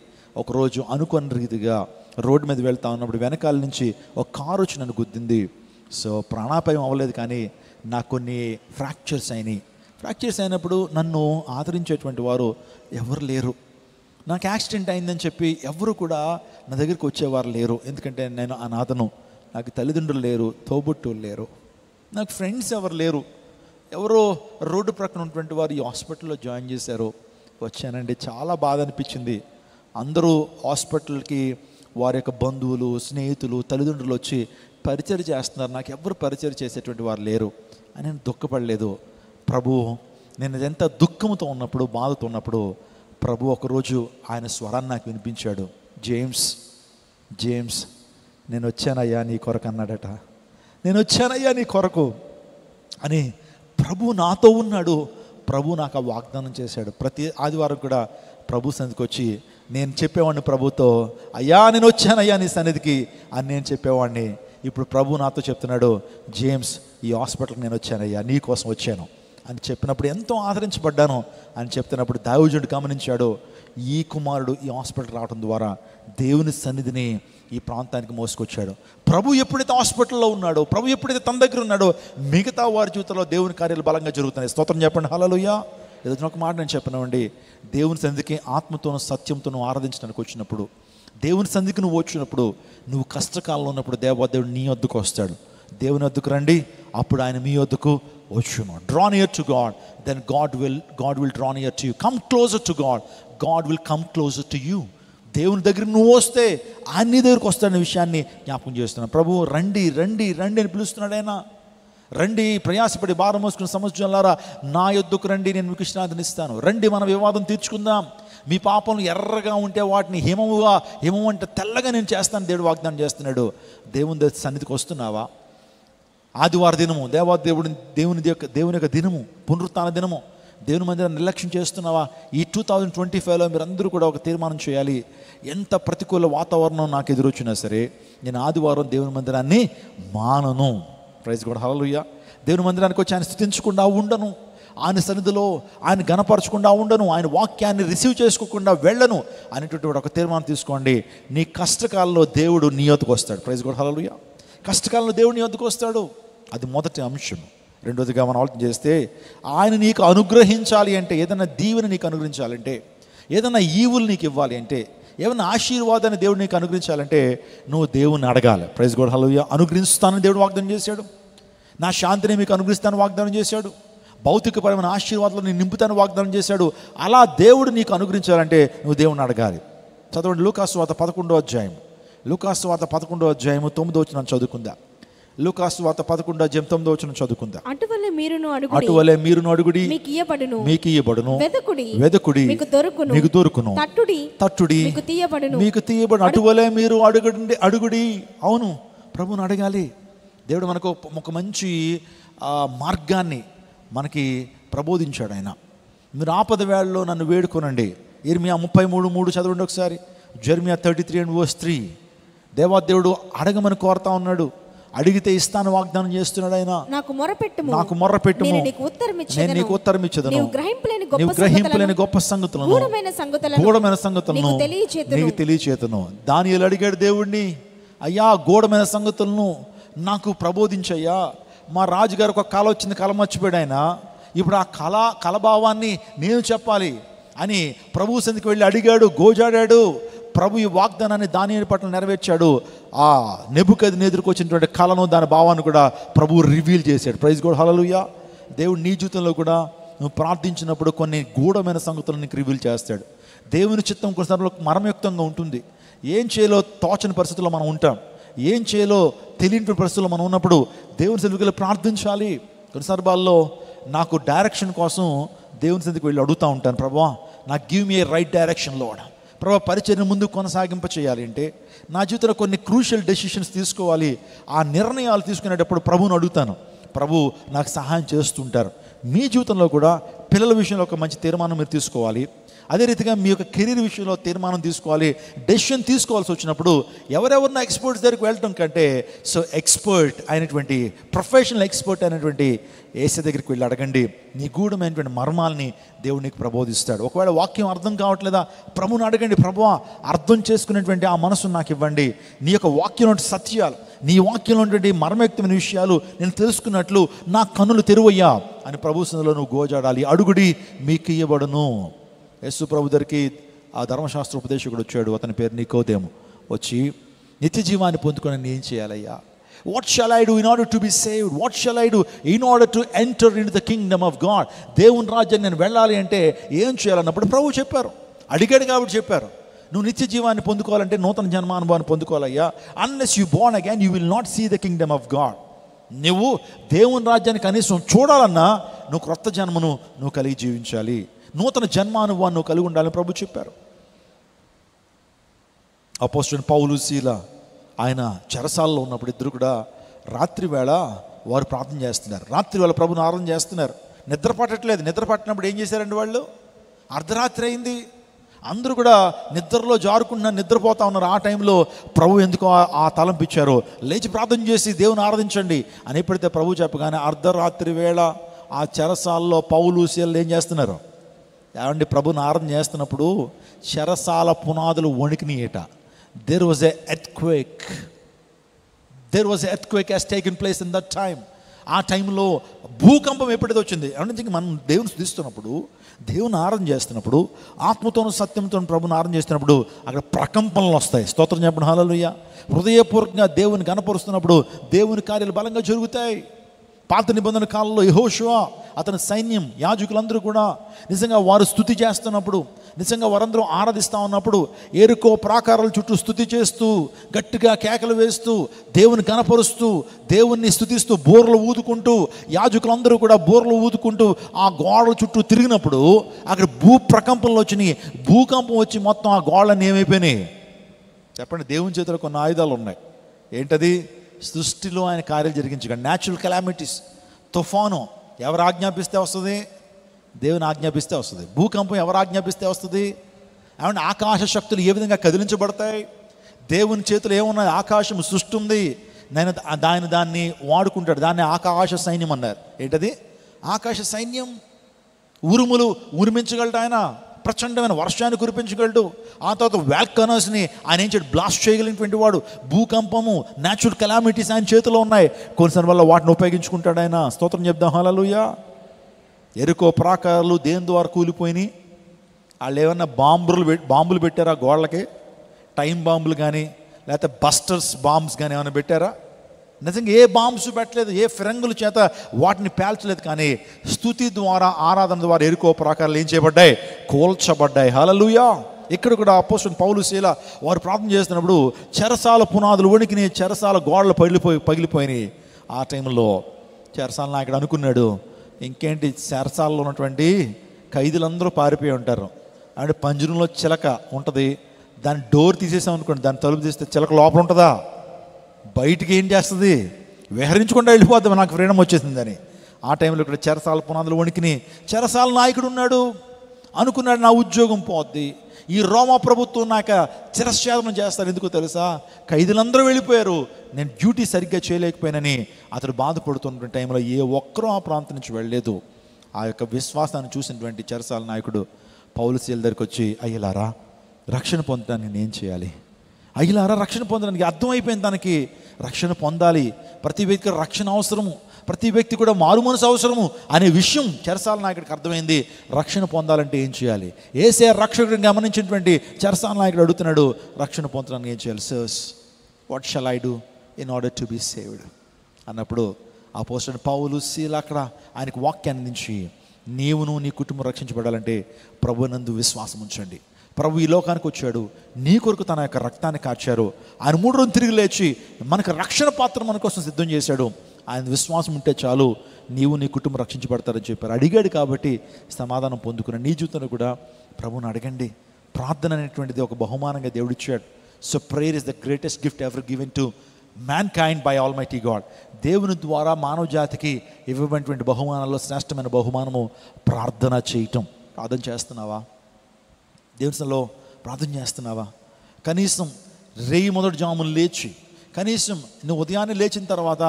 ఒకరోజు అనుకోని రీతిగా రోడ్డు మీద వెళ్తా ఉన్నప్పుడు వెనకాల నుంచి ఒక కారు వచ్చి నన్ను గుద్దింది. ప్రాణాపాయం అవ్వలేదు, కానీ నాకు కొన్ని ఫ్రాక్చర్స్ అయినాయి. ఫ్రాక్చర్స్ అయినప్పుడు నన్ను ఆదరించేటువంటి వారు ఎవరు లేరు. నాకు యాక్సిడెంట్ అయిందని చెప్పి ఎవరు కూడా నా దగ్గరికి వచ్చేవారు లేరు. ఎందుకంటే నేను అనాథను, నాకు తల్లిదండ్రులు లేరు, తోబుట్టువులు లేరు, నాకు ఫ్రెండ్స్ ఎవరు లేరు. ఎవరో రోడ్డు ప్రక్కన ఉన్నటువంటి వారు ఈ హాస్పిటల్లో జాయిన్ చేశారు. వచ్చానండి, చాలా బాధ అనిపించింది. అందరూ హాస్పిటల్కి వారి యొక్క బంధువులు, స్నేహితులు, తల్లిదండ్రులు వచ్చి పరిచయం చేస్తున్నారు, నాకు ఎవరు పరిచయం చేసేటువంటి వారు లేరు అని నేను దుఃఖపడలేదు. ప్రభు, నేను ఎంత దుఃఖంతో ఉన్నప్పుడు, బాధతో ఉన్నప్పుడు ప్రభు ఒకరోజు ఆయన స్వరాన్ని నాకు వినిపించాడు. జేమ్స్ నేను వచ్చానయ్యా నీ కొరకు అన్నాడట. నేను వచ్చానయ్యా నీ కొరకు అని ప్రభు నాతో ఉన్నాడు. ప్రభు నాకు ఆ వాగ్దానం చేశాడు. ప్రతి ఆదివారం కూడా ప్రభు సన్నిధికి వచ్చి నేను చెప్పేవాడిని ప్రభుతో, అయ్యా నేను వచ్చానయ్యా నీ సన్నిధికి అని నేను చెప్పేవాడిని. ఇప్పుడు ప్రభు నాతో చెప్తున్నాడు, జేమ్స్ ఈ హాస్పిటల్కి నేను వచ్చానయ్యా, నీ కోసం వచ్చాను అని చెప్పినప్పుడు ఎంతో ఆదరించబడ్డాను అని చెప్తున్నప్పుడు దైవజనుడు గమనించాడు, ఈ కుమారుడు ఈ హాస్పిటల్ రావడం ద్వారా దేవుని సన్నిధిని ఈ ప్రాంతానికి మోసుకొచ్చాడు. ప్రభు ఎప్పుడైతే హాస్పిటల్లో ఉన్నాడో, ప్రభు ఎప్పుడైతే తన దగ్గర ఉన్నాడో, మిగతా వారి జీవితంలో దేవుని కార్యాలు బలంగా జరుగుతున్నాయి. స్తోత్రం చెప్పండి, హల్లెలూయా. ఏదైనా ఒక మాట నేను చెప్పినామండి, దేవుని సన్నిధికి ఆత్మతోనూ సత్యంతోనూ ఆరాధించడానికి వచ్చినప్పుడు, దేవుని సన్నిధికి నువ్వు వచ్చినప్పుడు, నువ్వు కష్టకాలంలో ఉన్నప్పుడు దేవాదేవుడు నీ వద్దకు వస్తాడు. దేవుని వద్దకు రండి, అప్పుడు ఆయన మీ వద్దకు వచ్చును. Draw near to God, then God will draw near to you. Come closer to God, God will come closer to you. దేవుని దగ్గర నువ్వు వస్తే ఆయన నీ దగ్గరకు వస్తాడనే విషయాన్ని జ్ఞాపకం చేస్తున్నాను. ప్రభు రండి రండి రండి అని పిలుస్తున్నాడు ఆయన. రండి ప్రయాసపడి భారం మోసుకున్న సమస్యలారా నా యొద్దకు రండి, నేను మీకు విశ్రాంతిని ఇస్తాను. రండి మన వివాదం తీర్చుకుందాం. మీ పాపం ఎర్రగా ఉంటే వాటిని హిమం అంటే తెల్లగా నేను చేస్తాను దేవుడు వాగ్దానం చేస్తున్నాడు. దేవుని సన్నిధికి వస్తున్నావా? ఆదివార దినము దేవుని యొక్క దినము, పునరుత్థాన దినము, దేవుని మందిరాన్ని నిర్లక్ష్యం చేస్తున్నావా? ఈ 2025లో మీరందరూ కూడా ఒక తీర్మానం చేయాలి. ఎంత ప్రతికూల వాతావరణం నాకు ఎదురొచ్చినా సరే నేను ఆదివారం దేవుని మందిరాన్ని మానను. ప్రైజ్ గాడ్, హల్లెలూయా. దేవుని మందిరానికి వచ్చి ఆయన స్తుతించకుండా ఉండను, ఆయన సన్నిధిలో ఆయన గణపరచకుండా ఉండను, ఆయన వాక్యాన్ని రిసీవ్ చేసుకోకుండా వెళ్ళను అనేటువంటి ఒక తీర్మానం తీసుకోండి. నీ కష్టకాలంలో దేవుడు నీ వద్దకు వస్తాడు. ప్రైజ్ గాడ్, హల్లెలూయా. కష్టకాలంలో దేవుడు నీ వద్దకు వస్తాడు. అది మొదటి అంశం. రెండోదిగా మనం ఆలోచన చేస్తే, ఆయన నీకు అనుగ్రహించాలి అంటే, ఏదైనా దీవెన నీకు అనుగ్రహించాలంటే, ఏదైనా ఈవులు నీకు ఇవ్వాలి అంటే, ఏమైనా ఆశీర్వాదాన్ని దేవుడు నీకు అనుగ్రహించాలంటే నువ్వు దేవుణ్ణి అడగాలి. ప్రైజ్ గాడ్, హల్లెలూయా. అనుగ్రహిస్తానని దేవుడు వాగ్దానం చేశాడు. నా శాంతిని మీకు అనుగ్రహిస్తానని వాగ్దానం చేశాడు. భౌతికపరమైన ఆశీర్వాదాలు నేను నింపుతానని వాగ్దానం చేశాడు. అలా దేవుడు నీకు అనుగ్రహించాలంటే నువ్వు దేవుణ్ణి అడగాలి. చదవండి లూకాసు వార్త 11వ అధ్యాయం. లూకాసు వార్త 11వ అధ్యాయము 9వ వచనం చదువుకుందా. లూకాసు వార్త 11వ అధ్యాయం 9వ వచనం చదువుకుందా. అటువలే మీరును అడుగుడి, మీకు ఇయ్యబడును, వెదకుడి, మీకు దొరుకును, తట్టుడి, మీకు తీయబడును. అటువలే మీరు అడుగుడి. అవును, ప్రభువుని అడగాలి. దేవుడు మనకు ఒక మంచి మార్గాన్ని మనకి ప్రబోధించాడు ఆయన. మీరు ఆపద వేళలో నన్ను వేడుకోనండి. ఇర్మియా 33:3 చదవండి ఒకసారి. జెర్మియా 33:3. దేవాదేవుడు అడగమని కోరుతా ఉన్నాడు. అడిగితే ఇస్తాను వాగ్దానం చేస్తున్నాడు ఆయన. నాకు మొరపెట్టుము, నేను నీకు ఉత్తరం ఇచ్చేదను. నీవు గ్రహింపలేని గొప్ప సంగతులను, గూఢమైన సంగతులను నీకు తెలియచేతును. దానియేలు అడిగాడు దేవుణ్ణి, అయ్యా గూఢమైన సంగతులను నాకు ప్రబోధించయ్యా. మా రాజుగారికి ఒక కళ వచ్చింది, కళ మర్చిపోయాడు ఆయన. ఇప్పుడు ఆ కళభావాన్ని నేను చెప్పాలి అని ప్రభు సన్నిధికి వెళ్ళి అడిగాడు, గోజాడాడు. ప్రభు ఈ వాగ్దానాన్ని దానియేలు పట్ల నెరవేర్చాడు. ఆ నెబుకద్నెజరుకు వచ్చినటువంటి కళను, దాని భావాన్ని కూడా ప్రభు రివీల్ చేశాడు. ప్రైజ్ గాడ్, హల్లెలూయా. దేవుడు నీ జీవితంలో కూడా నువ్వు ప్రార్థించినప్పుడు కొన్ని గూఢమైన సంగతులను నీకు రివీల్ చేస్తాడు. దేవుని చిత్తం కొన్నిసార్లు మర్మయుక్తంగా ఉంటుంది. ఏం చేయాలో తోచని పరిస్థితుల్లో మనం ఉంటాం. ఏం చేయాలో తెలియని పరిస్థితుల్లో మనం ఉన్నప్పుడు దేవుని సన్నిధికి వెళ్ళి ప్రార్థించాలి. కొన్ని సందర్భాల్లో నాకు డైరెక్షన్ కోసం దేవుని సన్నిధికి వెళ్ళి అడుగుతూ ఉంటాను, ప్రభువా నాకు గివ్ మీ ఏ రైట్ డైరెక్షన్ లార్డ్. ప్రభు పరిచర్య ముందు కొనసాగింప చేయాలి అంటే నా జీవితంలో కొన్ని క్రూషియల్ డెసిషన్స్ తీసుకోవాలి. ఆ నిర్ణయాలు తీసుకునేటప్పుడు ప్రభువుని అడుగుతాను. ప్రభు నాకు సహాయం చేస్తుంటారు. మీ జీవితంలో కూడా పిల్లల విషయంలో ఒక మంచి తీర్మానం మీరు తీసుకోవాలి. అదే రీతిగా మీ యొక్క కెరీర్ విషయంలో తీర్మానం తీసుకోవాలి. డెసిషన్ తీసుకోవాల్సి వచ్చినప్పుడు ఎవరెవరిన ఎక్స్పర్ట్స్ దగ్గరికి వెళ్ళటం కంటే ఎక్స్పర్ట్ అయినటువంటి, ప్రొఫెషనల్ ఎక్స్పర్ట్ అయినటువంటి యేసు దగ్గరికి వెళ్ళి అడగండి. నీ గూఢమైనటువంటి మర్మాలని దేవుడు నీకు ప్రబోధిస్తాడు. ఒకవేళ వాక్యం అర్థం కావట్లేదా, ప్రభువుని అడగండి, ప్రభువా అర్థం చేసుకునేటువంటి ఆ మనసును నాకు ఇవ్వండి. నీ యొక్క వాక్యంలో సత్యాలు, నీ వాక్యంలో ఉన్నటువంటి మర్మయుక్తమైన విషయాలు నేను తెలుసుకున్నట్లు నా కన్నులు తెరువయ్యా అని ప్రభు సన్నిధిలో నువ్వు గోజాడాలి. అడుగుడి మీకు ఇయ్యబడును. యేసు ప్రభు దగ్గరికి ఆ ధర్మశాస్త్ర ఉపదేశకుడు వచ్చాడు. అతని పేరు నికోదేము. వచ్చి నిత్య జీవాన్ని పొందుకొని నేను ఏం చేయాలయ్యా? What shall I do in order to be saved? What shall I do in order to enter in the kingdom of God? దేవుని రాజ్యాన్ని నేను వెళ్ళాలి అంటే ఏం చేయాలన్నప్పుడు ప్రభు చెప్పారు. అడిగాడు కాబట్టి చెప్పారు. నువ్వు నిత్య జీవాన్ని పొందుకోవాలంటే, నూతన జన్మానుభవాన్ని పొందుకోవాలయ్యా. Unless you born again you will not see the kingdom of God. నువ్వు దేవుని రాజ్యాన్ని కనీసం చూడాలన్నా నువ్వు క్రొత్త జన్మను నువ్వు కలిగి జీవించాలి. నూతన జన్మానుభవాన్ని నువ్వు కలిగి ఉండాలని ప్రభు చెప్పారు. అపోస్తలుడు పౌలు, శీల ఆయన చెరసాలలో ఉన్నప్పుడు ఇద్దరు కూడా రాత్రి వేళ వారు ప్రార్థన చేస్తున్నారు. రాత్రి వేళ ప్రభుని ఆరాధన చేస్తున్నారు. నిద్ర పట్టట్లేదు. నిద్ర పట్టినప్పుడు ఏం చేశారండి వాళ్ళు? అర్ధరాత్రి అయింది. అందరూ కూడా నిద్రలో జారుకుంటున్నారు, నిద్రపోతా ఉన్నారు. ఆ టైంలో ప్రభు ఎందుకో ఆ తలంపిచ్చారు, లేచి ప్రార్థన చేసి దేవుని ఆరాధించండి అని ఎప్పుడైతే ప్రభు చెప్పగానే అర్ధరాత్రి వేళ ఆ చెరసాలలో పౌలు, శీలలు ఏం చేస్తున్నారు? ఏమండి, ప్రభుని ఆరాధన చేస్తున్నప్పుడు చెరసాల పునాదులు వణికినాయట. There was an earthquake. There was an earthquake has taken place in that time. ఆ టైంలో భూకంపం ఎప్పుడైతే వచ్చింది అంటే మనం దేవుని స్తుతిస్తున్నప్పుడు, దేవుని ఆరాధన చేస్తున్నప్పుడు, ఆత్మతోనూ సత్యంతో ప్రభుని ఆరాధన చేస్తున్నప్పుడు అక్కడ ప్రకంపనలు వస్తాయి. స్తోత్రం చెప్పండి, హల్లెలూయా. హృదయపూర్వకంగా దేవుని గణపరుస్తున్నప్పుడు దేవుని కార్యాలు బలంగా జరుగుతాయి. పాత నిబంధన కాలంలో యెహోషువ, అతని సైన్యం, యాజకులందరూ కూడా నిజంగా వారు స్తుతి చేస్తున్నప్పుడు, నిజంగా వారందరూ ఆరాధిస్తూ ఉన్నప్పుడు ఎరుకో ప్రాకారాల చుట్టూ స్తుతి చేస్తూ, గట్టిగా కేకలు వేస్తూ, దేవుని కనపరుస్తూ, దేవుణ్ణి స్తుతిస్తూ, బోర్లు ఊదుకుంటూ, యాజకులందరూ కూడా బోర్లు ఊదుకుంటూ ఆ గోడల చుట్టూ తిరిగినప్పుడు అక్కడ ప్రకంపనలు వచ్చినాయి. భూకంపం వచ్చి మొత్తం ఆ గోడలన్నీ ఏమైపోయినాయి చెప్పండి? దేవుని చేతిలో కొన్ని ఆయుధాలు ఉన్నాయి. ఏంటది? సృష్టిలో ఆయన కార్యాలు జరిగించగలడు. న్యాచురల్ కెలామిటీస్, తుఫాను ఎవరు ఆజ్ఞాపిస్తే వస్తుంది? దేవుని ఆజ్ఞాపిస్తే వస్తుంది. భూకంపం ఎవరు ఆజ్ఞాపిస్తే వస్తుంది? ఏమంటే ఆకాశ శక్తులు ఏ విధంగా కదిలించబడతాయి? దేవుని చేతులు ఏమున్నాయి? ఆకాశం సృష్టి ఉంది. నేను దాన్ని వాడుకుంటాడు. దాన్ని ఆకాశ సైన్యం అన్నారు. ఏంటది? ఆకాశ సైన్యం. ఉరుములు ఉరిమించగలడు ఆయన. ప్రచండమైన వర్షాన్ని కురిపించగలడు. ఆ తర్వాత వాల్కనోస్ని ఆయన ఏం చేయడు? బ్లాస్ట్ చేయగలిగినటువంటి వాడు. భూకంపము, న్యాచురల్ కెలామిటీస్ ఆయన చేతిలో ఉన్నాయి. కొన్నిసార్లు వల్ల వాటిని ఉపయోగించుకుంటాడు ఆయన. స్తోత్రం చెప్దాం, హల్లెలూయా. ఎరుకో ప్రాకారాలు దేని ద్వారా కూలిపోయినాయి? వాళ్ళు ఏమన్నా బాంబులు పెట్టారా గోడలకి? టైం బాంబులు కానీ లేకపోతే బస్టర్స్ బాంబ్స్ కానీ ఏమైనా పెట్టారా? నిజంగా ఏ బాంబ్స్ పెట్టలేదు, ఏ ఫిరంగుల చేత వాటిని పేల్చలేదు. కానీ స్తుతి ద్వారా, ఆరాధన ద్వారా ఎరుకో ప్రాకారాలు ఏం చేయబడ్డాయి? కూల్చబడ్డాయి. హల్లెలూయా. ఇక్కడ కూడా అపోస్తలుడు పౌలు, శీల వారు ప్రార్థన చేస్తున్నప్పుడు చెరసాల పునాదులు వణికినాయి, చెరసాల గోడలు పగిలిపోయినాయి. ఆ టైంలో చెరసాల నాయకుడు అనుకున్నాడు, ఇంకేంటి చెరసాలలో ఉన్నటువంటి ఖైదీలందరూ పారిపోయి ఉంటారు. అంటే పంజరంలో చిలక ఉంటుంది, దాని డోర్ తీసేసాం అనుకోండి, దాని తలుపు తీస్తే చిలక లోపల ఉంటుందా? బయటికి ఏం చేస్తుంది? విహరించకుండా వెళ్ళిపోద్దాం, నాకు ఫ్రీడమ్ వచ్చేసిందని. ఆ టైంలో ఇక్కడ చెరసాల పునాదులు వణికిని చెరసాల నాయకుడు ఉన్నాడు. అనుకున్నాడు, నా ఉద్యోగం పోద్ది, ఈ రోమా ప్రభుత్వం నాకు చిరశ్చాదనం చేస్తారు. ఎందుకో తెలుసా? ఖైదీలందరూ వెళ్ళిపోయారు, నేను డ్యూటీ సరిగ్గా చేయలేకపోయానని అతడు బాధపడుతున్న టైంలో ఏ ఒక్కరూ ఆ ప్రాంతం నుంచి వెళ్ళలేదు. ఆ యొక్క విశ్వాసాన్ని చూసినటువంటి చెరసాల నాయకుడు పౌలు శీల దగ్గరికి వచ్చి, అయ్యలారా రక్షణ పొందడానికి నేను ఏం చేయాలి? అయ్యలారా రక్షణ పొందడానికి అర్థమైపోయింది, తనకి రక్షణ పొందాలి, ప్రతి వ్యక్తికి రక్షణ అవసరము, ప్రతి వ్యక్తి కూడా మారు మనసు అవసరము అనే విషయం చెరసాల నాయకుడికి అర్థమైంది. రక్షణ పొందాలంటే ఏం చేయాలి? యేసే రక్షకుడిని గమనించినటువంటి చెరసాల నాయకుడు అడుగుతున్నాడు, రక్షణ పొందడానికి ఏం చేయాలి? Sirs, what shall I do in order to be saved అన్నప్పుడు అపోస్తలుడైన పౌలు శీల అక్కడ ఆయనకు వాక్యాన్ని అందించి, నీవును నీ కుటుంబం రక్షించబడాలంటే ప్రభునందు విశ్వాసం ఉంచండి. ప్రభు ఈ లోకానికి వచ్చాడు, నీ కొరకు తన యొక్క రక్తాన్ని కార్చారు, ఆయన 3 రోజులు తిరిగి లేచి మనకు రక్షణ పాత్ర మన కోసం సిద్ధం చేశాడు. ఆయన విశ్వాసం ఉంటే చాలు, నీవు నీ కుటుంబం రక్షించబడతారని చెప్పారు. అడిగాడు కాబట్టి సమాధానం పొందుకున్న నీ జీవితంలో కూడా ప్రభువుని అడగండి. ప్రార్థన అనేటువంటిది ఒక బహుమానంగా దేవుడు ఇచ్చాడు. So prayer is the greatest gift ever given to man kind by almighty God. దేవుని ద్వారా మానవ జాతికి ఇవ్వబడినటువంటి బహుమానాల్లో శ్రేష్టమైన బహుమానము ప్రార్థన చేయటం. ప్రార్థన చేస్తున్నావా? దేవునిలో ప్రార్థన చేస్తున్నావా? కనీసం రేయి మొదటి జాములు లేచి, కనీసం నువ్వు ఉదయాన్నే లేచిన తర్వాత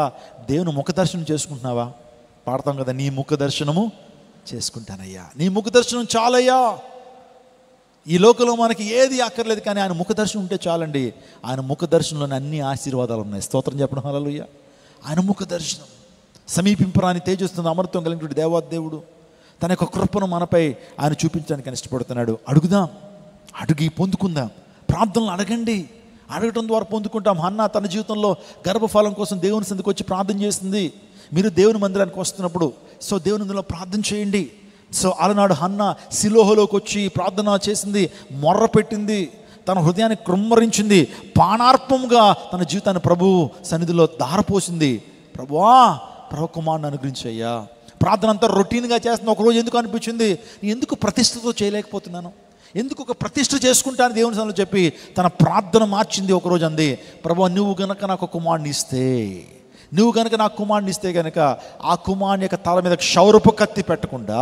దేవుని ముఖ దర్శనం చేసుకుంటున్నావా? పాడతాం కదా, నీ ముఖ దర్శనము చేసుకుంటానయ్యా, నీ ముఖ దర్శనం చాలయ్యా. ఈ లోకంలో మనకి ఏది అక్కర్లేదు, కానీ ఆయన ముఖ దర్శనం ఉంటే చాలండి. ఆయన ముఖ దర్శనంలోని అన్ని ఆశీర్వాదాలు ఉన్నాయి. స్తోత్రం చెప్పడం హల్లెలూయా. ఆయన ముఖ దర్శనం సమీపింపరాని తేజస్సును అమృతం కలిగినటువంటి దేవాదేవుడు తన యొక్క కృపను మనపై ఆయన చూపించడానికి ఆయన ఇష్టపడుతున్నాడు. అడుగుదాం, అడిగి పొందుకుందాం. ప్రార్థనలు అడగండి, అడగటం ద్వారా పొందుకుంటాం. హన్నా తన జీవితంలో గర్భఫలం కోసం దేవుని సన్నిధికి వచ్చి ప్రార్థన చేసింది. మీరు దేవుని మందిరానికి వస్తున్నప్పుడు సో దేవుని అందులో ప్రార్థన చేయండి. సో అలనాడు హన్నా సిలోహలోకి వచ్చి ప్రార్థన చేసింది, మొర్ర పెట్టింది, తన హృదయాన్ని కృమ్మరించింది, పానార్పంగా తన జీవితాన్ని ప్రభువు సన్నిధిలో దారపోసింది. ప్రభువా, ప్రభు కుమారుని అనుగ్రహించయ్యా. ప్రార్థన అంతా రొటీన్గా చేస్తున్నా. ఒకరోజు ఎందుకు అనిపించింది, నేను ఎందుకు ప్రతిష్టతో చేయలేకపోతున్నాను, ఎందుకు ఒక ప్రతిష్ఠ చేసుకుంటాను దేవుని సన్నిధిలో చెప్పి తన ప్రార్థన మార్చింది. ఒకరోజు అంది, ప్రభువా నువ్వు గనక నాకు కుమారుని ఇస్తే, నువ్వు కనుక నా కుమారుని ఇస్తే కనుక ఆ కుమారుని యొక్క తల మీద క్షౌరపు కత్తి పెట్టకుండా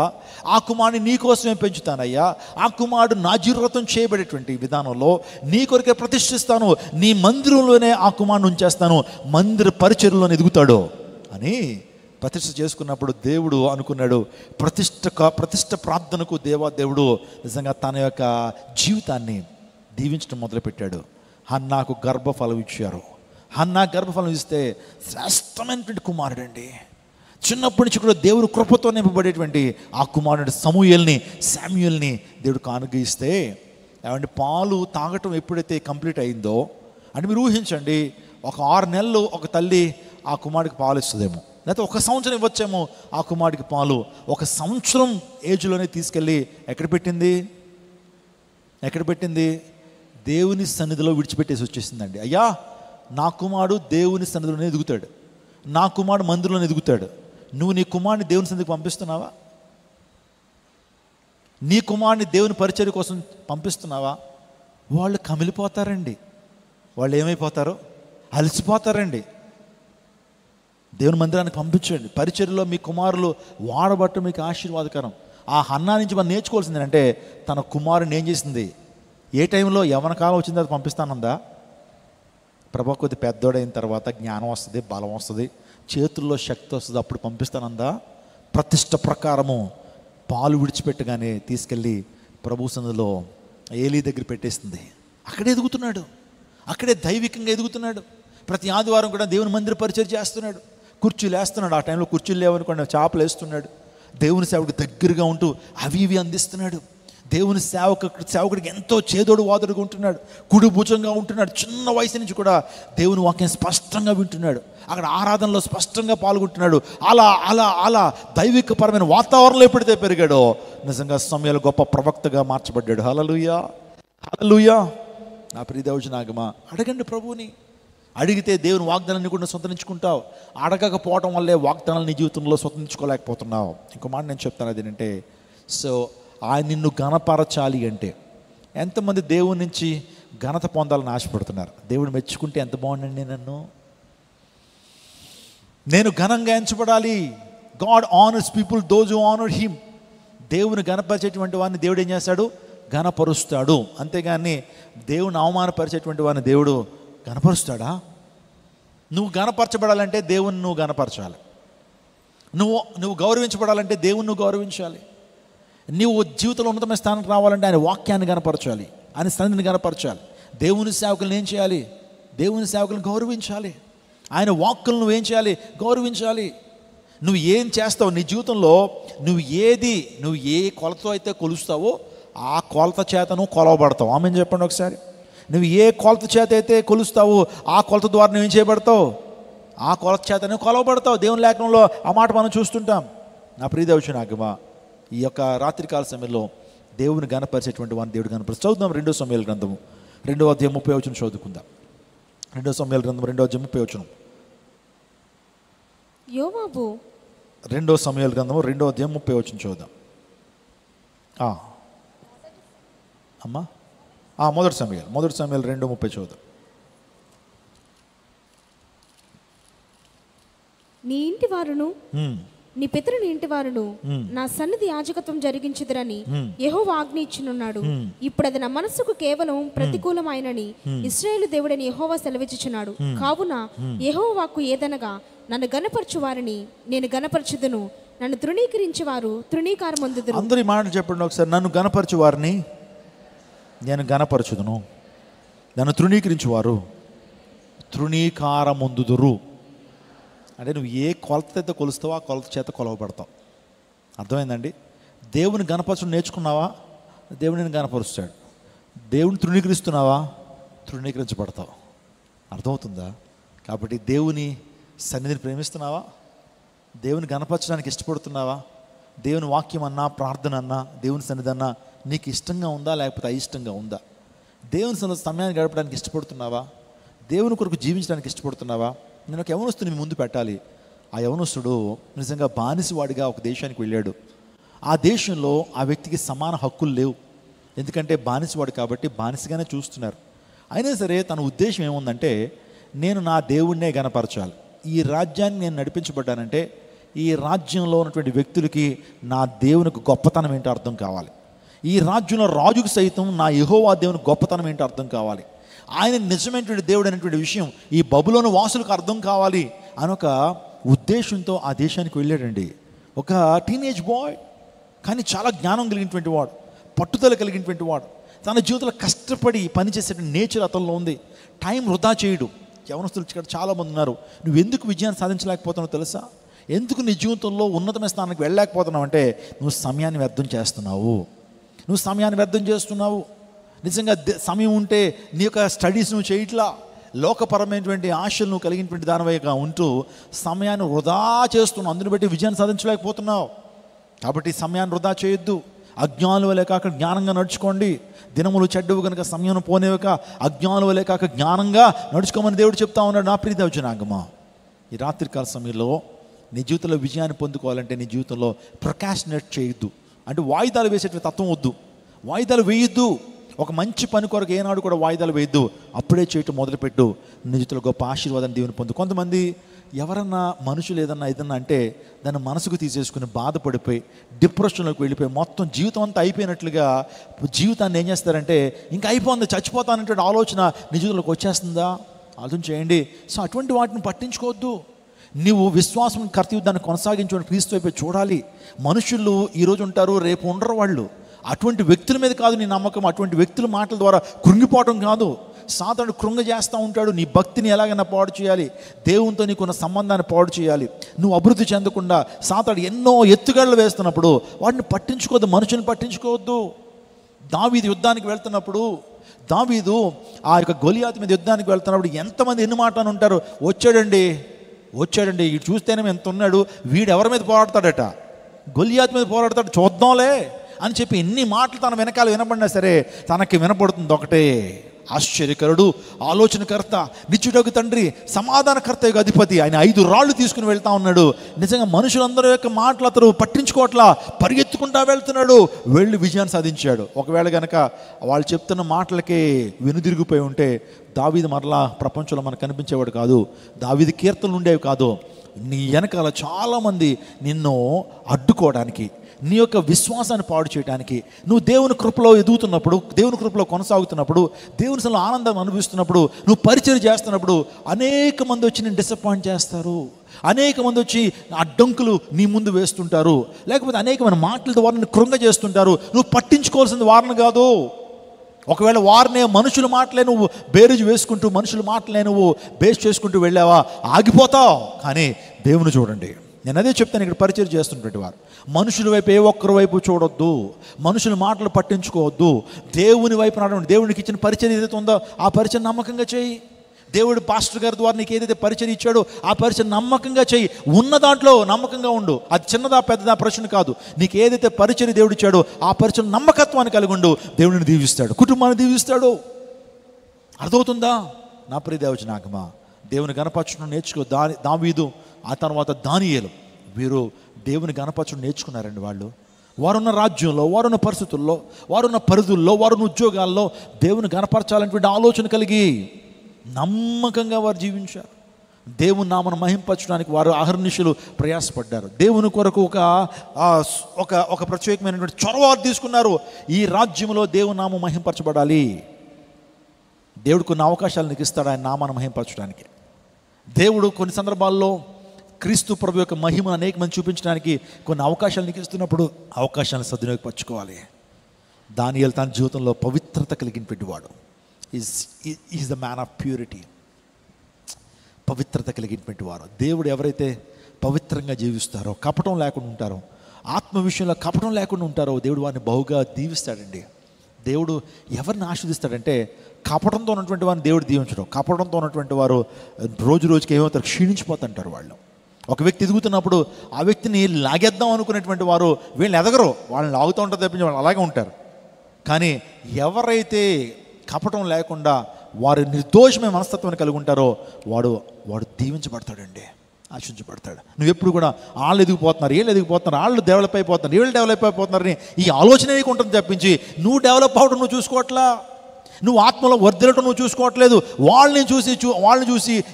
ఆ కుమారుని నీ కోసమే పెంచుతానయ్యా. ఆ కుమారుడు నా జీర్వతం చేయబడేటువంటి విధానంలో నీ కొరకే ప్రతిష్ఠిస్తాను, నీ మందిరంలోనే ఆ కుమారుని ఉంచేస్తాను, మందిర పరిచర్యలో ఎదుగుతాడు అని ప్రతిష్ఠ చేసుకున్నప్పుడు దేవుడు అనుకున్నాడు, ప్రతిష్ఠ ప్రార్థనకు దేవుడు నిజంగా తన యొక్క జీవితాన్ని దీవించడం మొదలుపెట్టాడు. హన్నాకు గర్భఫలం ఇచ్చారు. హన్నా గర్భఫలం ఇస్తే శ్రేష్టమైనటువంటి కుమారుడు అండి. చిన్నప్పటి నుంచి కూడా దేవుడు కృపతో నింపబడేటువంటి ఆ కుమారుడు శామ్యూయల్ని దేవుడు కానుగిస్తే, ఏమంటే పాలు తాగటం ఎప్పుడైతే కంప్లీట్ అయిందో, అంటే మీరు ఊహించండి, ఒక 6 నెలలు ఒక తల్లి ఆ కుమారుడికి పాలు ఇస్తుందేమో, లేకపోతే 1 సంవత్సరం ఇవ్వచ్చేమో ఆ కుమారుడికి పాలు. 1 సంవత్సరం ఏజ్లోనే తీసుకెళ్ళి ఎక్కడ పెట్టింది? దేవుని సన్నిధిలో విడిచిపెట్టేసి వచ్చేసిందండి. అయ్యా, నా కుమారుడు దేవుని సన్నిధిలోనే ఎదుగుతాడు, నా కుమారుడు మందిరంలోనే ఎదుగుతాడు, నువ్వు నీ కుమారుని దేవుని సన్నిధికి పంపిస్తున్నావా? నీ కుమారుని దేవుని పరిచర్య కోసం పంపిస్తున్నావా? వాళ్ళు కమిలిపోతారండి. వాళ్ళు ఏమైపోతారో అలసిపోతారండి. దేవుని మందిరానికి పంపించండి. పరిచర్యలో మీ కుమారులు వాడబట్టు మీకు ఆశీర్వాదకరం. ఆ హన్నా నుంచి మనం నేర్చుకోవాల్సింది అంటే, తన కుమారుని ఏం చేసింది, ఏ టైంలో యవ్వన కాలం వచ్చిందో అది పంపిస్తానందా? ప్రభు కొద్ది పెద్దోడైన తర్వాత జ్ఞానం వస్తుంది, బలం వస్తుంది, చేతుల్లో శక్తి వస్తుంది, అప్పుడు పంపిస్తానందా? ప్రతిష్ట ప్రకారము పాలు విడిచిపెట్టగానే తీసుకెళ్ళి ప్రభు సన్నిధిలో ఏలీ దగ్గర పెట్టేస్తుంది. అక్కడే ఎదుగుతున్నాడు, అక్కడే దైవికంగా ఎదుగుతున్నాడు. ప్రతి ఆదివారం కూడా దేవుని మందిర పరిచర్య చేస్తున్నాడు, కుర్చీలు వేస్తున్నాడు. ఆ టైంలో కుర్చీలు లేవనుకోండి, చేపలు వేస్తున్నాడు. దేవుని సేవకు దగ్గరగా ఉంటూ అవి ఇవి అందిస్తున్నాడు. దేవుని సేవకుడికి ఎంతో చేదోడు వాదోడుగా ఉంటున్నాడు, కుడి భుజంగా ఉంటున్నాడు. చిన్న వయసు నుంచి కూడా దేవుని వాక్యం స్పష్టంగా వింటున్నాడు, అక్కడ ఆరాధనలో స్పష్టంగా పాల్గొంటున్నాడు. అలా దైవికపరమైన వాతావరణంలో ఎప్పుడైతే పెరిగాడో నిజంగా సమయాలు గొప్ప ప్రవక్తగా మార్చబడ్డాడు. హల్లెలూయా, హల్లెలూయా. నా ప్రియ దైవజనాగమా, అడగండి ప్రభువుని. అడిగితే దేవుని వాగ్దానాన్ని కూడా స్వతంత్రించుకుంటావు. అడగకపోవడం వల్లే వాగ్దానాలు నీ జీవితంలో స్వతంత్రించుకోలేకపోతున్నావు. ఇంకో మాట నేను చెప్తాను, అదేంటంటే, సో ఆయన నిన్ను ఘనపరచాలి అంటే, ఎంతమంది దేవుని నుంచి ఘనత పొందాలని ఆశపడుతున్నారు? దేవుడు మెచ్చుకుంటే ఎంత బాగుండండి, నేను ఘనంగా ఎంచబడాలి. God honours people those who honour him. దేవుని ఘనపరిచేటువంటి వాడిని దేవుడు ఏం చేస్తాడు? ఘనపరుస్తాడు. అంతేగాని దేవుని అవమానపరిచేటువంటి వారిని దేవుడు ఘనపరుస్తాడా? నువ్వు ఘనపరచబడాలంటే దేవుని నువ్వు ఘనపరచాలి. నువ్వు గౌరవించబడాలంటే దేవుని నువ్వు గౌరవించాలి. నీవు జీవితంలో ఉన్నతమైన స్థానానికి రావాలంటే ఆయన వాక్యాన్ని ఘనపరచాలి, ఆయన సన్నిధిని ఘనపరచాలి. దేవుని సేవకులను ఏం చేయాలి? దేవుని సేవకులను గౌరవించాలి. ఆయన వాక్కులను నువ్వేం చేయాలి? గౌరవించాలి. నువ్వు ఏం చేస్తావు నీ జీవితంలో, నువ్వు ఏ కొలతతో అయితే కొలుస్తావో ఆ కొలత చేత నువ్వు కొలవబడతావు. ఆమెను చెప్పండి ఒకసారి. నువ్వు ఏ కొలత చేత అయితే కొలుస్తావో ఆ కొలత ద్వారా నువ్వేం చేయబడతావు? ఆ కొలత చేత నువ్వు కొలవబడతావు. దేవుని లేఖనంలో ఆ మాట మనం చూస్తుంటాం. నా ప్రియదేవచనాగమా, ఈ యొక్క రాత్రికాల సమయంలో దేవుని ఘనపరిచేటువంటి వారిని దేవుడు ఘనపరిచి చదువుదాం. 2 సమూయేలు గ్రంథము 2వ అధ్యాయం 30వ వచనం చదువుకుందాం. 2 సమూయేలు గ్రంథం 2వ అధ్యాయం 30వ వచనం. యోవాబు 2 సమూయేలు గ్రంథము 2వ అధ్యాయం 30వ వచనం చదువుదాం. అమ్మా మొదటి సమూయేలు 2:30 చదువుదాం. నీ ఇంటి వారును నీ పితరుని ఇంటి వారును నా సన్నిధి యాజకత్వం జరిగించుదురని యెహోవా ఆజ్ఞ ఇచ్చుచున్నాడు. ఇప్పుడు అది నా మనస్సుకు కేవలం ప్రతికూలమైనని ఇశ్రాయేలు దేవుడని యెహోవా సెలవిచ్చుచున్నాడు. కావున యెహోవా వాక్కు ఏదనగా, నన్ను గణపరచు వారిని నేను గణపరచుదును, నన్ను తృణీకరించే వారు తృణీకారమొందుదురు. అందరి మాట చెప్పండి ఒకసారి. నన్ను గణపరచు వారిని నేను గణపరచుదును, నన్ను తృణీకరించు వారు తృణీకారమొందుదురు. అంటే నువ్వు ఏ కొలత అయితే కొలుస్తావో ఆ కొలత చేత కొలవబడతావు. అర్థమైందండి? దేవుని గణపరచడం నేర్చుకున్నావా? దేవుడిని గణపరుస్తాడు. దేవుని తృణీకరిస్తున్నావా? తృణీకరించబడతావు. అర్థమవుతుందా? కాబట్టి దేవుని సన్నిధిని ప్రేమిస్తున్నావా? దేవుని గణపరచడానికి ఇష్టపడుతున్నావా? దేవుని వాక్యం అన్నా, ప్రార్థన అన్నా, దేవుని సన్నిధి అన్నా నీకు ఇష్టంగా ఉందా లేకపోతే అయిష్టంగా ఉందా? దేవుని సన్నిధిలో సమయాన్ని గడపడానికి ఇష్టపడుతున్నావా? దేవుని కొరకు జీవించడానికి ఇష్టపడుతున్నావా? నేను ఒక యవనస్తుని మీ ముందు పెట్టాలి. ఆ యవనస్తుడు నిజంగా బానిసవాడిగా ఒక దేశానికి వెళ్ళాడు. ఆ దేశంలో ఆ వ్యక్తికి సమాన హక్కులు లేవు. ఎందుకంటే బానిసవాడు కాబట్టి బానిసగానే చూస్తున్నారు. అయినా సరే తన ఉద్దేశం ఏముందంటే, నేను నా దేవుణ్ణే గణపరచాలి. ఈ రాజ్యాన్ని నేను నడిపించబడ్డానంటే ఈ రాజ్యంలో ఉన్నటువంటి వ్యక్తులకి నా దేవునికి గొప్పతనం ఏంటో అర్థం కావాలి. ఈ రాజ్యంలో రాజుకు సైతం నా యెహోవా దేవుని గొప్పతనం ఏంటో అర్థం కావాలి. ఆయన నిజమైనటువంటి దేవుడు అనేటువంటి విషయం ఈ బబులోను వాసులకు అర్థం కావాలి అని ఒక ఉద్దేశంతో ఆ దేశానికి వెళ్ళాడండి. ఒక టీనేజ్ బాయ్, కానీ చాలా జ్ఞానం కలిగినటువంటి వాడు, పట్టుదల కలిగినటువంటి వాడు, తన జీవితంలో కష్టపడి పనిచేసేటువంటి నేచర్ అతనిలో ఉంది. టైం వృధా చేయడు. యవనస్తులు ఇక్కడ చాలామంది ఉన్నారు. నువ్వు ఎందుకు విజయాన్ని సాధించలేకపోతున్నావు తెలుసా? ఎందుకు నీ జీవితంలో ఉన్నతమైన స్థానానికి వెళ్ళలేకపోతున్నావు అంటే నువ్వు సమయాన్ని వ్యర్థం చేస్తున్నావు. నిజంగా సమయం ఉంటే నీ యొక్క స్టడీస్ నువ్వు చేయట్లా, లోకపరమైనటువంటి ఆశలు నువ్వు కలిగినటువంటి దానివైగా ఉంటూ సమయాన్ని వృధా చేస్తున్నావు. అందుని బట్టి విజయాన్ని సాధించలేకపోతున్నావు. కాబట్టి సమయాన్ని వృధా చేయొద్దు. అజ్ఞానుల వలె కాక జ్ఞానంగా నడుచుకోండి. దినములు చెడ్డవు కనుక సమయం పోనేవక అజ్ఞానుల వలె కాక జ్ఞానంగా నడుచుకోమని దేవుడు చెప్తా ఉన్నాడు. నా ప్రియ దేవజనాంగమా, ఈ రాత్రికాల సమయంలో నీ జీవితంలో విజయాన్ని పొందుకోవాలంటే నీ జీవితంలో ప్రొకాస్టినేట్ చేయొద్దు. అంటే వాయిదాలు వేసేటువంటి తత్వం వద్దు. వాయిదాలు వేయొద్దు. ఒక మంచి పని కొరకు ఏనాడు కూడా వాయిదాలు వేయద్దు. అప్పుడే చేయటం మొదలుపెట్టు. నీ జీవితంలో గొప్ప ఆశీర్వాదాన్ని దేవుని పొందు. కొంతమంది ఎవరన్నా మనుషులు ఏదన్నా అంటే దాన్ని మనసుకు తీసేసుకుని బాధపడిపోయి డిప్రెషన్లోకి వెళ్ళిపోయి మొత్తం జీవితం అంతా అయిపోయినట్లుగా జీవితాన్ని ఏం చేస్తారంటే ఇంకా అయిపోతుంది, చచ్చిపోతానంటే ఆలోచన నీ జీవితంలోకి వచ్చేస్తుందా? ఆలోచన చేయండి. సో అటువంటి వాటిని పట్టించుకోవద్దు. నీవు విశ్వాసం కర్తవ్యాన్ని కొనసాగించుకొని క్రీస్తు వైపు చూడాలి. మనుషులు ఈరోజు ఉంటారు, రేపు ఉండరు. వాళ్ళు అటువంటి వ్యక్తుల మీద కాదు నీ నమ్మకం. అటువంటి వ్యక్తుల మాటల ద్వారా కృంగిపోవటం కాదు. సాతానుడు కృంగ చేస్తూ ఉంటాడు. నీ భక్తిని ఎలాగైనా పాడు చేయాలి, దేవునితో నీకున్న సంబంధాన్ని పాడు చేయాలి. నువ్వు అభివృద్ధి చెందకుండా సాతానుడు ఎన్నో ఎత్తుగడలు వేస్తున్నప్పుడు వాటిని పట్టించుకోవద్దు, మనుషుని పట్టించుకోవద్దు. దావీదు యుద్ధానికి వెళ్తున్నప్పుడు, దావీదు ఆ యొక్క గొలియాతు మీద యుద్ధానికి వెళ్తున్నప్పుడు ఎంతమంది ఎన్ని మాటలు ఉంటారు. వచ్చాడండి ఇటు చూస్తేనే ఎంత ఉన్నాడు, వీడు ఎవరి మీద పోరాడతాడట, గొలియాతు మీద పోరాడతాడు, చూద్దాంలే అని చెప్పి ఎన్ని మాటలు తన వెనకాల వినపడినా సరే తనకి వినపడుతుంది ఒకటే, ఆశ్చర్యకరుడు, ఆలోచనకర్త, నిత్యుడగు తండ్రి, సమాధానకర్త యొక్క అధిపతి. ఆయన 5 రాళ్ళు తీసుకుని వెళ్తా ఉన్నాడు. నిజంగా మనుషులందరూ యొక్క మాటలు అతను పట్టించుకోవట్లా, పరిగెత్తుకుంటా వెళ్తున్నాడు. వెళ్ళి విజయాన్ని సాధించాడు. ఒకవేళ కనుక వాళ్ళు చెప్తున్న మాటలకే వెనుదిరిగిపోయి ఉంటే దావీదు మరలా ప్రపంచంలో మనకు కనిపించేవాడు కాదు. దావీదు కీర్తనలు ఉండేవి కాదు. నీ వెనకాల చాలామంది నిన్ను అడ్డుకోవడానికి, నీ యొక్క విశ్వాసాన్ని పాడు చేయడానికి, నువ్వు దేవుని కృపలో ఎదుగుతున్నప్పుడు, దేవుని కృపలో కొనసాగుతున్నప్పుడు, దేవుని సన్నిధిలో ఆనందం అనుభవిస్తున్నప్పుడు, నువ్వు పరిచయం చేస్తున్నప్పుడు అనేక మంది వచ్చి నేను డిసప్పాయింట్ చేస్తారు, అనేక మంది వచ్చి అడ్డంకులు నీ ముందు వేస్తుంటారు, లేకపోతే అనేకమైన మాటలతో వారిని కృంగ చేస్తుంటారు. నువ్వు పట్టించుకోవాల్సింది వారిని కాదు. ఒకవేళ వారినే మనుషుల మాటలే నువ్వు బేరీజు వేసుకుంటూ, మనుషుల మాటలే నువ్వు బేస్ చేసుకుంటూ వెళ్ళావా, ఆగిపోతావు. కానీ దేవుని చూడండి. నేను అదే చెప్తాను ఇక్కడ పరిచయం చేస్తున్నటువంటి వారు, మనుషుల వైపు ఏ ఒక్కరి వైపు చూడొద్దు, మనుషుల మాటలు పట్టించుకోవద్దు, దేవుని వైపు నడవండి. దేవునికి ఇచ్చిన పరిచయం ఏదైతే ఉందో ఆ పరిచయం నమ్మకంగా చేయి. దేవుడు పాస్టర్ గారి ద్వారా నీకు ఏదైతే పరిచయం ఇచ్చాడో ఆ పరిచయం నమ్మకంగా చేయి. ఉన్న దాంట్లో నమ్మకంగా ఉండు. అది చిన్నదా పెద్దదా ప్రశ్న కాదు. నీకు ఏదైతే పరిచయం దేవుడు ఇచ్చాడో ఆ పరిచయం నమ్మకత్వాన్ని కలిగి ఉండు. దేవుడిని దీవిస్తాడు, కుటుంబాన్ని దీవిస్తాడు. అర్థమవుతుందా నా ప్రియ దేవజనాగమా? దేవుని గణపరచడం నేర్చుకో. దావీదు, ఆ తర్వాత దానియేలు, వీరు దేవుని గణపరచడం నేర్చుకున్నారండి. వారున్న రాజ్యంలో, వారున్న పరిస్థితుల్లో, వారున్న పరిధుల్లో, వారున్న ఉద్యోగాల్లో దేవుని గణపరచాలనేటువంటి ఆలోచన కలిగి నమ్మకంగా వారు జీవించారు. దేవుని నామను మహింపరచడానికి వారు అహర్నిశలు ప్రయాసపడ్డారు. దేవుని కొరకు ఒక ప్రత్యేకమైనటువంటి చొరవ తీసుకున్నారు. ఈ రాజ్యంలో దేవుని నామం మహింపరచబడాలి. దేవుడు కొన్ని అవకాశాలు నీకు ఇస్తాడు ఆయన నామాన్ని మహింపరచడానికి. దేవుడు కొన్ని సందర్భాల్లో క్రీస్తు ప్రభు యొక్క మహిమను అనేక మంది చూపించడానికి కొన్ని అవకాశాలు నీకు ఇస్తున్నప్పుడు అవకాశాలను సద్వినియోగపరచుకోవాలి. దానియేలు తన జీవితంలో పవిత్రత కలిగినటువంటి వాడు. Is the man of purity. పవిత్రత కలిగినటువంటి వారు. దేవుడు ఎవరైతే పవిత్రంగా జీవిస్తారో, కపటం లేకుండా ఉంటారో, ఆత్మ విషయంలో కపటం లేకుండా ఉంటారో, దేవుడు వారిని బహుగా దీవిస్తాడండి. దేవుడు ఎవరిని ఆశీర్దిస్తాడంటే కపటంతో ఉన్నటువంటి వారిని దేవుడు దీవించడం. కపటంతో ఉన్నటువంటి వారు రోజు రోజుకి ఏమవుతారు, క్షీణించిపోతుంటారు. వాళ్ళు ఒక వ్యక్తి ఎదుగుతున్నప్పుడు ఆ వ్యక్తిని లాగేద్దాం అనుకునేటువంటి వారు వీళ్ళని ఎదగరు, వాళ్ళని లాగుతూ ఉంటారు తప్పించి వాళ్ళు అలాగే ఉంటారు. కానీ ఎవరైతే కపటం లేకుండా వారు నిర్దోషమైన మనస్తత్వాన్ని కలిగి ఉంటారో వాడు దీవించబడతాడండి, ఆశించబడతాడు. నువ్వు ఎప్పుడు కూడా వాళ్ళు ఎదిగిపోతున్నారు, వీళ్ళు ఎదిగిపోతున్నారు, వాళ్ళు డెవలప్ అయిపోతున్నారు, వీళ్ళు డెవలప్ అయిపోతున్నారని ఈ ఆలోచన ఉంటుంది తప్పించి నువ్వు డెవలప్ అవడం నువ్వు చూసుకోవట్లా. నువ్వు ఆత్మలో వర్ధిల్లటం నువ్వు చూసుకోవట్లేదు. వాళ్ళని చూసి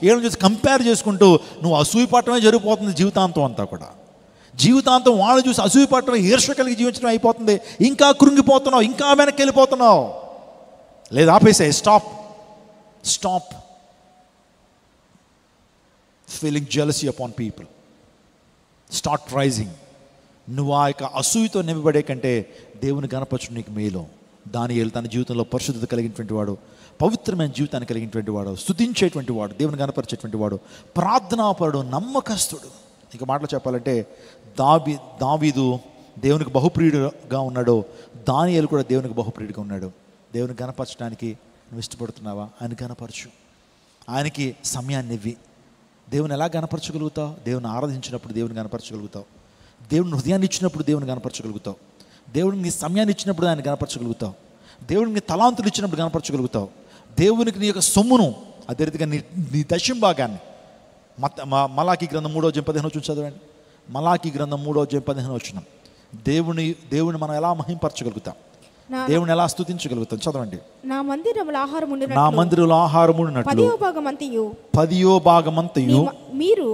ఏళ్ళని చూసి కంపేర్ చేసుకుంటూ నువ్వు అసూయపడటమే జరిగిపోతుంది జీవితాంతం అంతా కూడా. జీవితాంతం వాళ్ళని చూసి అసూయపడటం, ఈర్ష్య కలిగి జీవించడం అయిపోతుంది. ఇంకా కృంగిపోతున్నావు, ఇంకా వెనక్కి వెళ్ళిపోతున్నావు. లేదు, ఆపేసే. Stop feeling jealousy upon people. Start rising. నువ్వు ఆ యొక్క అసూయతో నింపబడే కంటే దేవుని గణపరచడం నీకు మేలు. దానియేలు తన జీవితంలో పరిశుద్ధత కలిగినటువంటి వాడు, పవిత్రమైన జీవితాన్ని కలిగినటువంటి వాడు, స్తుతించేటువంటి వాడు, దేవుని గణపరిచేటువంటి వాడు, ప్రార్థనాపరుడు, నమ్మకస్తుడు. ఇక మాటలు చెప్పాలంటే దావీదు దేవునికి బహుప్రియుడుగా ఉన్నాడు, దానియేలు కూడా దేవునికి బహుప్రియుడిగా ఉన్నాడు. దేవుని గణపరచడానికి నువ్వు ఇష్టపడుతున్నావా? ఆయన గణపరచు. ఆయనకి సమయాన్ని ఇవ్వి. దేవుని ఎలా గణపరచగలుగుతావు? దేవుని ఆరాధించినప్పుడు దేవుని గణపరచగలుగుతావు. దేవుని హృదయాన్ని ఇచ్చినప్పుడు దేవుని గణపరచగలుగుతావు. దేవునికి నీ సమయాన్ని ఇచ్చినప్పుడు ఆయన గణపరచగలుగుతావు. దేవునికి నీ తలాంతులు ఇచ్చినప్పుడు గణపరచగలుగుతావు. దేవునికి నీ యొక్క సొమ్మును, అదే రీతిగా నీ దశం భాగాన్ని. మలాకీ గ్రంథం 3:15 చదవండి. మలాకీ గ్రంథం 3:15 దేవుని మనం ఎలా మహింపరచగలుగుతాం, దేవుని ఎలా స్తుతించగలుగుతాం? చదవండి. నా మందిరములో ఆహారము 10వ భాగమంతయు మీరు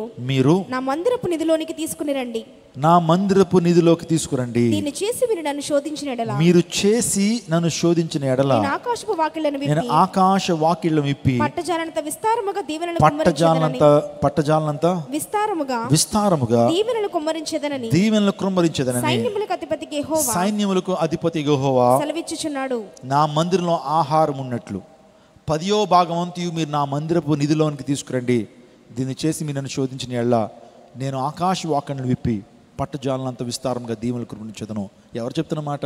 నా మందిరపు నిధిలోనికి తీసుకుని రండి. నా మందిరపు నిధిలోకి తీసుకురండి. దీన్ని చేసి మీరు నన్ను శోధించిన ఎడల, మీరు చేసి నన్ను శోధించిన ఎడల నేను ఆకాశపు వాకిళ్లను నేను ఆకాశ వాకిళ్లను విప్పి పట్టజాలనంత విస్తారముగా దీవెనలు విస్తారముగా దీవెనలు కుమ్మరించేదనని సైన్యములకు అధిపతి యెహోవా సెలవిచ్చుచున్నాడు. నా మందిరంలో ఆహారం ఉన్నట్లు 10వ భాగమంతయు మీరు నా మందిరపు నిధిలోనికి తీసుకురండి. దీన్ని చేసి మీరు నన్ను శోధించిన ఎడల నేను ఆకాశ వాకిళ్లను విప్పి పట్టజాలనంత విస్తారంగా దీవెనలు కురిపించెదను. ఎవరు చెప్తున్నమాట?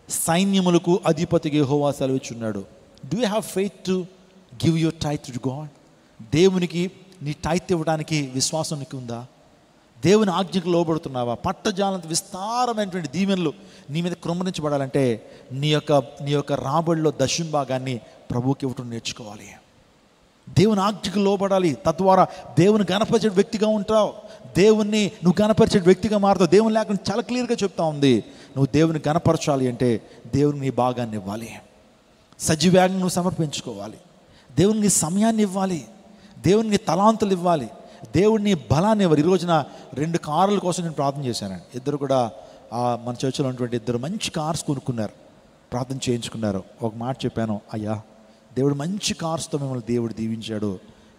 సైన్యములకు అధిపతి యెహోవా సెలవిచ్చున్నాడు. Do you have faith to give your tithe to God? దేవునికి నీ టైత్ ఇవ్వడానికి విశ్వాసం నీకు ఉందా? దేవుని ఆజ్ఞకు లోబడుతున్నావా? పట్టజాలంత విస్తారమైనటువంటి దీవెనలు నీ మీద కృమ్మరించబడాలంటే నీ యొక్క రాబడిలో దశం భాగాన్ని ప్రభువుకి ఇవ్వటం నేర్చుకోవాలి. దేవుని ఆజ్ఞకు లోబడాలి. తద్వారా దేవుని గణపరిచే వ్యక్తిగా ఉంటావు. దేవుణ్ణి నువ్వు గణపరిచే వ్యక్తిగా మారుతావు. దేవుని లేకుండా చాలా క్లియర్గా చెప్తా ఉంది. నువ్వు దేవుని గణపరచాలి అంటే దేవునికి నీ భాగాన్ని ఇవ్వాలి. సజీవంగా నువ్వు సమర్పించుకోవాలి. దేవునికి సమయాన్ని ఇవ్వాలి. దేవునికి తలాంతులు ఇవ్వాలి. దేవుడిని బలాన్ని ఇవ్వాలి. ఈ రోజున 2 కారుల కోసం నేను ప్రార్థన చేశానండి. ఇద్దరు కూడా మన చర్చిలో ఉన్నటువంటి ఇద్దరు మంచి కార్స్ కొనుక్కున్నారు, ప్రార్థన చేయించుకున్నారు. ఒక మాట చెప్పాను, అయ్యా దేవుడు మంచి కార్స్తో మిమ్మల్ని దేవుడు దీవించాడు,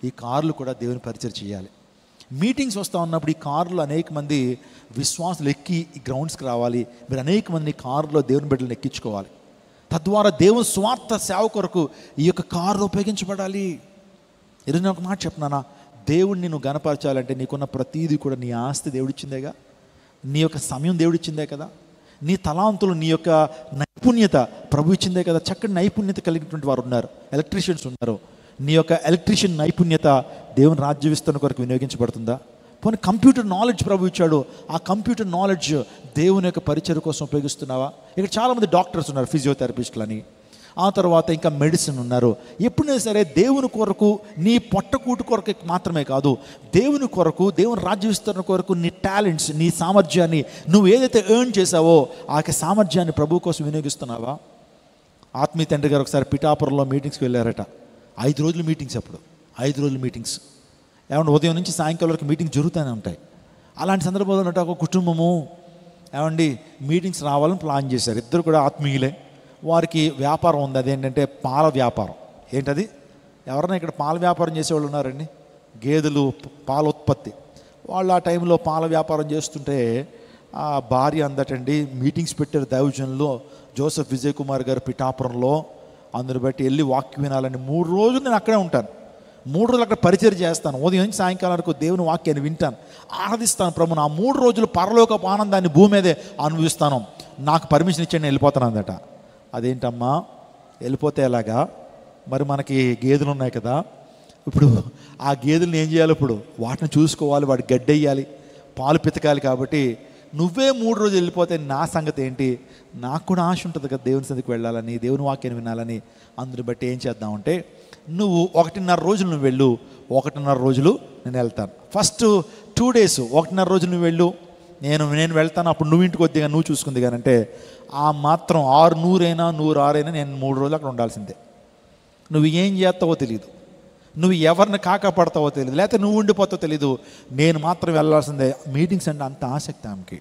ఈ కార్లు కూడా దేవుని పరిచయం చేయాలి. మీటింగ్స్ వస్తూ ఉన్నప్పుడు ఈ కారులో అనేక మంది విశ్వాసులు ఎక్కి ఈ గ్రౌండ్స్కి రావాలి, మీరు అనేక మంది కారులో దేవుని బిడ్డలను ఎక్కించుకోవాలి, తద్వారా దేవుని స్వార్థ సేవ కొరకు ఈ యొక్క కారులో ఉపయోగించబడాలి. ఈరోజు నేను ఒక మాట చెప్తున్నానా, దేవుడిని నువ్వు గణపరచాలంటే నీకున్న ప్రతీది కూడా నీ ఆస్తి దేవుడిచ్చిందేగా, నీ యొక్క సమయం దేవుడిచ్చిందే కదా, నీ తలాంతులు నీ యొక్క నైపుణ్యత ప్రభు ఇచ్చిందే కదా. చక్కటి నైపుణ్యత కలిగినటువంటి వారు ఉన్నారు, ఎలక్ట్రీషియన్స్ ఉన్నారు. నీ యొక్క ఎలక్ట్రీషియన్ నైపుణ్యత దేవుని రాజ్య విస్తరణ కొరకు వినియోగించబడుతుందా? పోనీ కంప్యూటర్ నాలెడ్జ్ ప్రభు ఇచ్చాడు, ఆ కంప్యూటర్ నాలెడ్జ్ దేవుని యొక్క పరిచయం కోసం ఉపయోగిస్తున్నావా? ఇక్కడ చాలామంది డాక్టర్స్ ఉన్నారు, ఫిజియోథెరపిస్టులు అని, ఆ తర్వాత ఇంకా మెడిసిన్ ఉన్నారు. ఎప్పుడైనా సరే దేవుని కొరకు, నీ పొట్టకూటు కొరకు మాత్రమే కాదు, దేవుని కొరకు, దేవుని రాజ్య విస్తరణ కొరకు నీ టాలెంట్స్, నీ సామర్థ్యాన్ని నువ్వు ఏదైతే ఎర్న్ చేసావో ఆ యొక్క సామర్థ్యాన్ని ప్రభు కోసం వినియోగిస్తున్నావా? ఆత్మీయ తండ్రి గారు ఒకసారి పిఠాపురంలో మీటింగ్స్కి వెళ్ళారట. 5 రోజులు మీటింగ్స్, అప్పుడు 5 రోజులు మీటింగ్స్, ఏమంటే ఉదయం నుంచి సాయంకాలం వరకు మీటింగ్స్ జరుగుతూనే ఉంటాయి. అలాంటి సందర్భంలో ఒక కుటుంబము ఏమండి మీటింగ్స్ రావాలని ప్లాన్ చేశారు. ఇద్దరు కూడా ఆత్మీయులే, వారికి వ్యాపారం ఉంది, అదేంటంటే పాల వ్యాపారం. ఏంటది? ఎవరైనా ఇక్కడ పాల వ్యాపారం చేసేవాళ్ళు ఉన్నారండి? గేదెలు పాల ఉత్పత్తి. వాళ్ళు ఆ టైంలో పాల వ్యాపారం చేస్తుంటే ఆ భార్య అందటండి, మీటింగ్స్ పెట్టారు దైవజనులు జోసెఫ్ విజయ్ కుమార్ గారు పిఠాపురంలో. అందుని బట్టి వెళ్ళి వాక్యం వినాలని 3 రోజులు నేను అక్కడే ఉంటాను, 3 రోజులు అక్కడ పరిచయం చేస్తాను. ఉదయం నుంచి సాయంకాలం వరకు దేవుని వాక్యాన్ని వింటాను, ఆరాధిస్తాను ప్రభుని. ఆ 3 రోజులు పరలోకపు ఆనందాన్ని భూమి మీదే అనుభవిస్తాను, నాకు పర్మిషన్ ఇచ్చి నేను వెళ్ళిపోతాను అందట. అదేంటమ్మా వెళ్ళిపోతే ఎలాగా? మరి మనకి గేదెలు ఉన్నాయి కదా, ఇప్పుడు ఆ గేదెలను ఏం చేయాలి? ఇప్పుడు వాటిని చూసుకోవాలి, వాటి గడ్డెయ్యాలి, పాలు పితకాలి. కాబట్టి నువ్వే 3 రోజులు వెళ్ళిపోతే నా సంగతి ఏంటి? నాకు కూడా ఆశ ఉంటుంది కదా దేవుని సన్నిధికి వెళ్ళాలని, దేవుని వాక్యాన్ని వినాలని. అందుని బట్టి ఏం చేద్దామంటే, నువ్వు 1.5 రోజులు నువ్వు వెళ్ళు, 1.5 రోజులు నేను వెళ్తాను. ఫస్ట్ 2 days 1.5 రోజులు నువ్వు వెళ్ళు, నేను వెళ్తాను, అప్పుడు నువ్వు ఇంటికి వద్దిగా నువ్వు చూసుకుంది. కానీ అంటే ఆ మాత్రం 600 అయినా 106 అయినా నేను 3 రోజులు అక్కడ ఉండాల్సిందే. నువ్వు ఏం చేస్తావో తెలియదు, నువ్వు ఎవరిని కాకపడతావో తెలియదు, లేకపోతే నువ్వు ఉండిపోతావో తెలీదు, నేను మాత్రం వెళ్ళాల్సిందే. మీటింగ్స్ అంటే అంత ఆసక్తి ఆమెకి.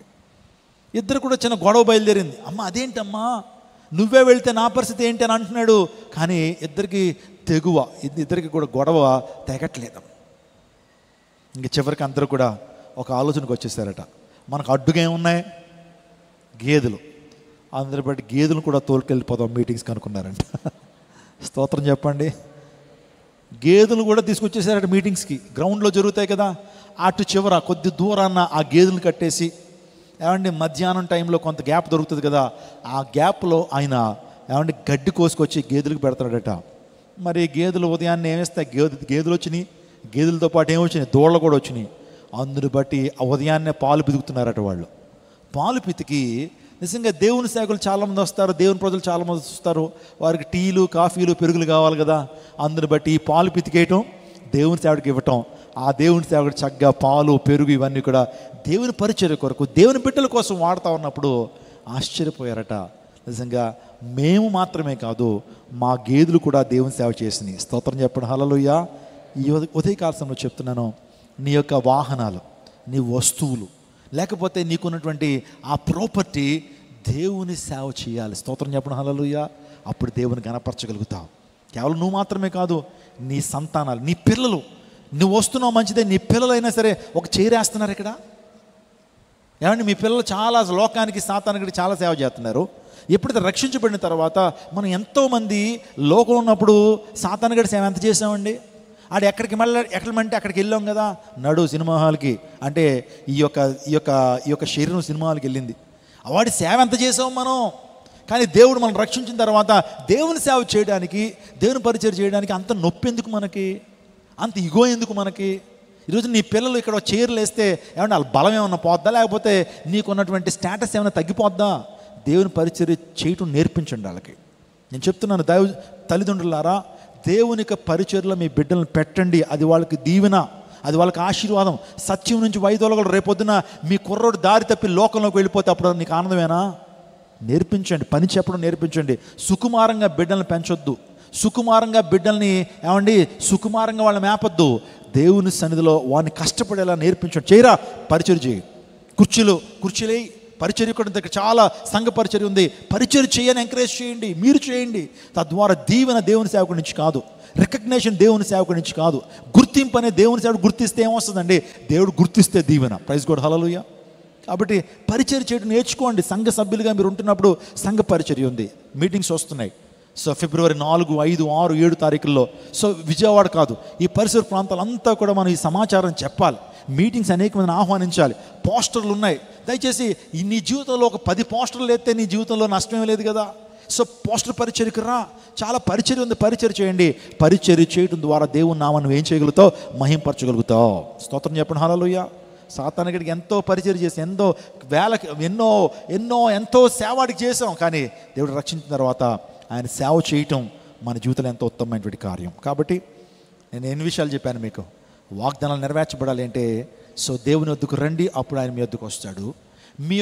ఇద్దరు కూడా చిన్న గొడవ బయలుదేరింది. అమ్మ అదేంటమ్మా నువ్వే వెళ్తే నా పరిస్థితి ఏంటి అని అంటున్నాడు. కానీ ఇద్దరికి తెగువ, ఇద్దరికి కూడా గొడవ తెగట్లేదు. ఇంక చివరికి అందరూ కూడా ఒక ఆలోచనకు వచ్చేసారట, మనకు అడ్డుగా ఏమున్నాయి? గేదెలు. అందరి బట్టి గేదెలు కూడా తోలుకెళ్ళిపోతాం మీటింగ్స్కి అనుకున్నారంట. స్తోత్రం చెప్పండి. గేదెలు కూడా తీసుకొచ్చేసారట మీటింగ్స్కి. గ్రౌండ్లో జరుగుతాయి కదా, అటు చివర కొద్ది దూరాన్న ఆ గేదెలు కట్టేసి, ఏమండి మధ్యాహ్నం టైంలో కొంత గ్యాప్ దొరుకుతుంది కదా, ఆ గ్యాప్లో ఆయన ఏమండి గడ్డి కోసుకొచ్చి గేదెలకు పెడతాడట. మరి గేదెలు ఉదయాన్నే ఏమేస్తాయి? గేదెలు వచ్చినాయి, గేదెలతో పాటు ఏమొచ్చినాయి? దూడలు కూడా వచ్చినాయి. అందుని బట్టి ఉదయాన్నే పాలు పితుకుతున్నారట వాళ్ళు. పాలు పితికి నిజంగా దేవుని సేవకులు చాలామంది వస్తారు, దేవుని ప్రజలు చాలామంది వస్తారు, వారికి టీలు కాఫీలు పెరుగులు కావాలి కదా. అందుని బట్టి ఈ పాలు పితికేయటం, దేవుని సేవడికి ఇవ్వటం, ఆ దేవుని సేవకుడు చక్కగా పాలు పెరుగు ఇవన్నీ కూడా దేవుని పరిచర్య కొరకు, దేవుని బిడ్డల కోసం వాడుతూ ఉన్నప్పుడు ఆశ్చర్యపోయారట. నిజంగా మేము మాత్రమే కాదు, మా గేదెలు కూడా దేవుని సేవ చేసినాయి. స్తోత్రం చెప్పండి, హల్లెలూయా. ఈ ఉదయకాల సమయంలో చెప్తున్నాను, నీ యొక్క వాహనాలు, నీ వస్తువులు, లేకపోతే నీకున్నటువంటి ఆ ప్రాపర్టీ దేవుని సేవ చేయాలి. స్తోత్రం చెప్పండి, హల్లెలూయా. అప్పుడు దేవుని గణపరచగలుగుతావు. కేవలం నువ్వు మాత్రమే కాదు, నీ సంతానాలు, నీ పిల్లలు. నువ్వు వస్తున్నావు మంచిదే, నీ పిల్లలైనా సరే ఒక చేరేస్తున్నారు ఇక్కడ. ఏమంటే మీ పిల్లలు చాలా లోకానికి సాతానికి చాలా సేవ చేస్తున్నారు. ఎప్పుడైతే రక్షించబడిన తర్వాత మనం ఎంతోమంది లోకం ఉన్నప్పుడు సాతానుగడి సేవ ఎంత చేసామండి? ఆడు ఎక్కడికి ఎక్కడమంటే అక్కడికి వెళ్ళాం కదా, నడు సినిమా హాల్కి అంటే ఈ యొక్క శరీరం సినిమా హాల్కి వెళ్ళింది. వాడి సేవ ఎంత చేసాం మనం. కానీ దేవుడు మనం రక్షించిన తర్వాత దేవుని సేవ చేయడానికి, దేవుని పరిచయం చేయడానికి అంత నొప్పి ఎందుకు మనకి, అంత ఇగో ఎందుకు మనకి? ఈరోజు నీ పిల్లలు ఇక్కడ చైర్లు వేస్తే ఏమన్నా వాళ్ళ బలం ఏమన్నా పోద్దా, లేకపోతే నీకున్నటువంటి స్టేటస్ ఏమైనా తగ్గిపోద్దా? దేవుని పరిచర్య చేయటం నేర్పించండి వాళ్ళకి. నేను చెప్తున్నాను, తల్లిదండ్రులారా, దేవుని యొక్క పరిచర్యలో మీ బిడ్డలను పెట్టండి. అది వాళ్ళకి దీవెన, అది వాళ్ళకి ఆశీర్వాదం. సత్యం నుంచి వైదొలగలు. రేపొద్దున మీ కుర్రోడు దారి తప్పి లోకంలోకి వెళ్ళిపోతే అప్పుడు నీకు ఆనందమేనా? నేర్పించండి, పని చెప్పడం నేర్పించండి. సుకుమారంగా బిడ్డలను పెంచొద్దు, సుకుమారంగా బిడ్డల్ని ఏమండి సుకుమారంగా వాళ్ళని మేపొద్దు. దేవుని సన్నిధిలో వాడిని కష్టపడేలా నేర్పించండి. చేయరా పరిచయం చేయి, కుర్చీలే పరిచర్య కూడా దగ్గర చాలా సంఘ పరిచర్య ఉంది. పరిచర్య చేయని ఎంకరేజ్ చేయండి, మీరు చేయండి. తద్వారా దీవెన దేవుని సేవకుడి నుంచి కాదు, రికగ్నేషన్ దేవుని సేవకుడి నుంచి కాదు, గుర్తింపు అనే దేవుని సేవకుడు గుర్తిస్తే ఏమొస్తుందండి? దేవుడు గుర్తిస్తే దీవెన. ప్రైజ్ గాడ్, హల్లెలూయా. కాబట్టి పరిచర్య చేయడం నేర్చుకోండి. సంఘ సభ్యులుగా మీరు ఉంటున్నప్పుడు సంఘ పరిచర్య ఉంది, మీటింగ్స్ వస్తున్నాయి. సో ఫిబ్రవరి 4, 5, 6, 7 తారీఖుల్లో సో విజయవాడ కాదు, ఈ పరిసర ప్రాంతాలంతా కూడా మనం ఈ సమాచారం చెప్పాలి. మీటింగ్స్ అనేక మందిని ఆహ్వానించాలి. పోస్టర్లు ఉన్నాయి. దయచేసి నీ జీవితంలో ఒక 10 పోస్టర్లు ఎత్తే నీ జీవితంలో నష్టమే లేదు కదా. సో పోస్టర్ పరిచర్యకు రా, చాలా పరిచర్య ఉంది, పరిచర్య చేయండి. పరిచర్య చేయడం ద్వారా దేవుని నామాన్ని నువ్వు ఏం చేయగలుగుతావు? మహింపరచగలుగుతావు. స్తోత్రం చెప్పండి, హల్లెలూయా. సాతానుడికి ఎంతో పరిచర్య చేసి ఎంతో సేవాడికి చేసాం, కానీ దేవుడు రక్షించిన తర్వాత ఆయన సేవ చేయటం మన జీవితంలో ఎంతో ఉత్తమమైనటువంటి కార్యం. కాబట్టి నేను ఎన్ని విషయాలు చెప్పాను మీకు. వాగ్దానాలు నెరవేర్చబడాలి అంటే సో దేవుని వద్దకు రండి, అప్పుడు ఆయన మీ వద్దకు వస్తాడు. మీ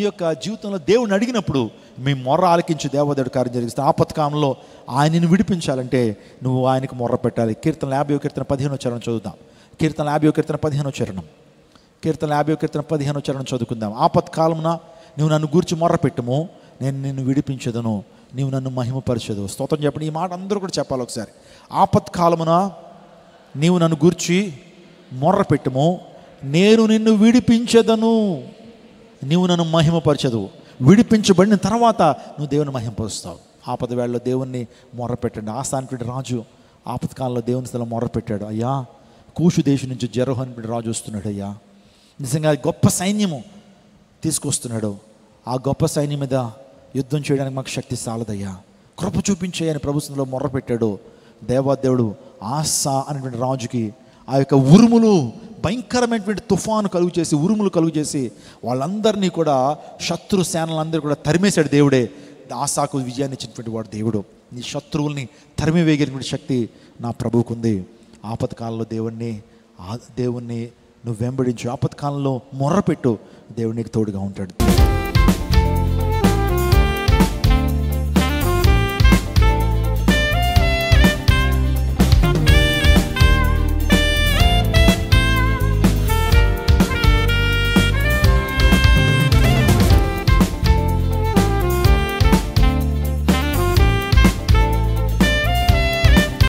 యొక్క జీవితంలో దేవుని అడిగినప్పుడు మీ మొర్ర ఆలకించి దేవదేవుడు కార్యం జరిగిస్తాడు. ఆపత్కాలంలో ఆయనను విడిపించాలంటే నువ్వు ఆయనకు మొర్ర పెట్టాలి. కీర్తన 50 చరణం చదువుదాం. కీర్తన 50 చరణం చదువుకుందాం. ఆపత్కాలమున నువ్వు నన్ను గూర్చి మొర్ర పెట్టుము, నేను నిన్ను విడిపించదను, నీవు నన్ను మహిమపరచదు. స్తోత్రం చెప్పండి. ఈ మాట అందరూ కూడా చెప్పాలి ఒకసారి. ఆపత్కాలమున నీవు నన్ను గూర్చి మొర్ర పెట్టుము, నేను నిన్ను విడిపించదను, నీవు నన్ను మహిమపరచదు. విడిపించబడిన తర్వాత నువ్వు దేవుని మహిమపరుస్తావు. ఆపద వేళలో దేవుణ్ణి మొర్ర పెట్టండి. ఆసానటువంటి రాజు ఆపత్కాలంలో దేవుని స్థలం మొర్ర పెట్టాడు. అయ్యా, కూషు దేశం నుంచి జెరహు అనేటువంటి రాజు వస్తున్నాడు. అయ్యా, నిజంగా గొప్ప సైన్యము తీసుకొస్తున్నాడు. ఆ గొప్ప సైన్యం మీద యుద్ధం చేయడానికి మాకు శక్తి సాలదయ్యా, కృప చూపించేయని ప్రభుత్వంలో మొర్ర పెట్టాడు. దేవాదేవుడు ఆసా అనేటువంటి రాజుకి ఆ యొక్క ఉరుములు, భయంకరమైనటువంటి తుఫాను కలుగు చేసి, ఉరుములు కలుగు చేసి వాళ్ళందరినీ కూడా, శత్రు సేనలందరూ కూడా తరిమేశాడు దేవుడే. ఆసాకు విజయాన్ని ఇచ్చినటువంటి వాడు దేవుడు. నీ శత్రువుల్ని తరిమివేగినటువంటి శక్తి నా ప్రభువుకుంది. ఆపత్కాలంలో దేవుణ్ణి నువ్వు వెంబడించు. ఆపత్కాలంలో మొర్రపెట్టు, దేవుడు నీకు తోడుగా ఉంటాడు.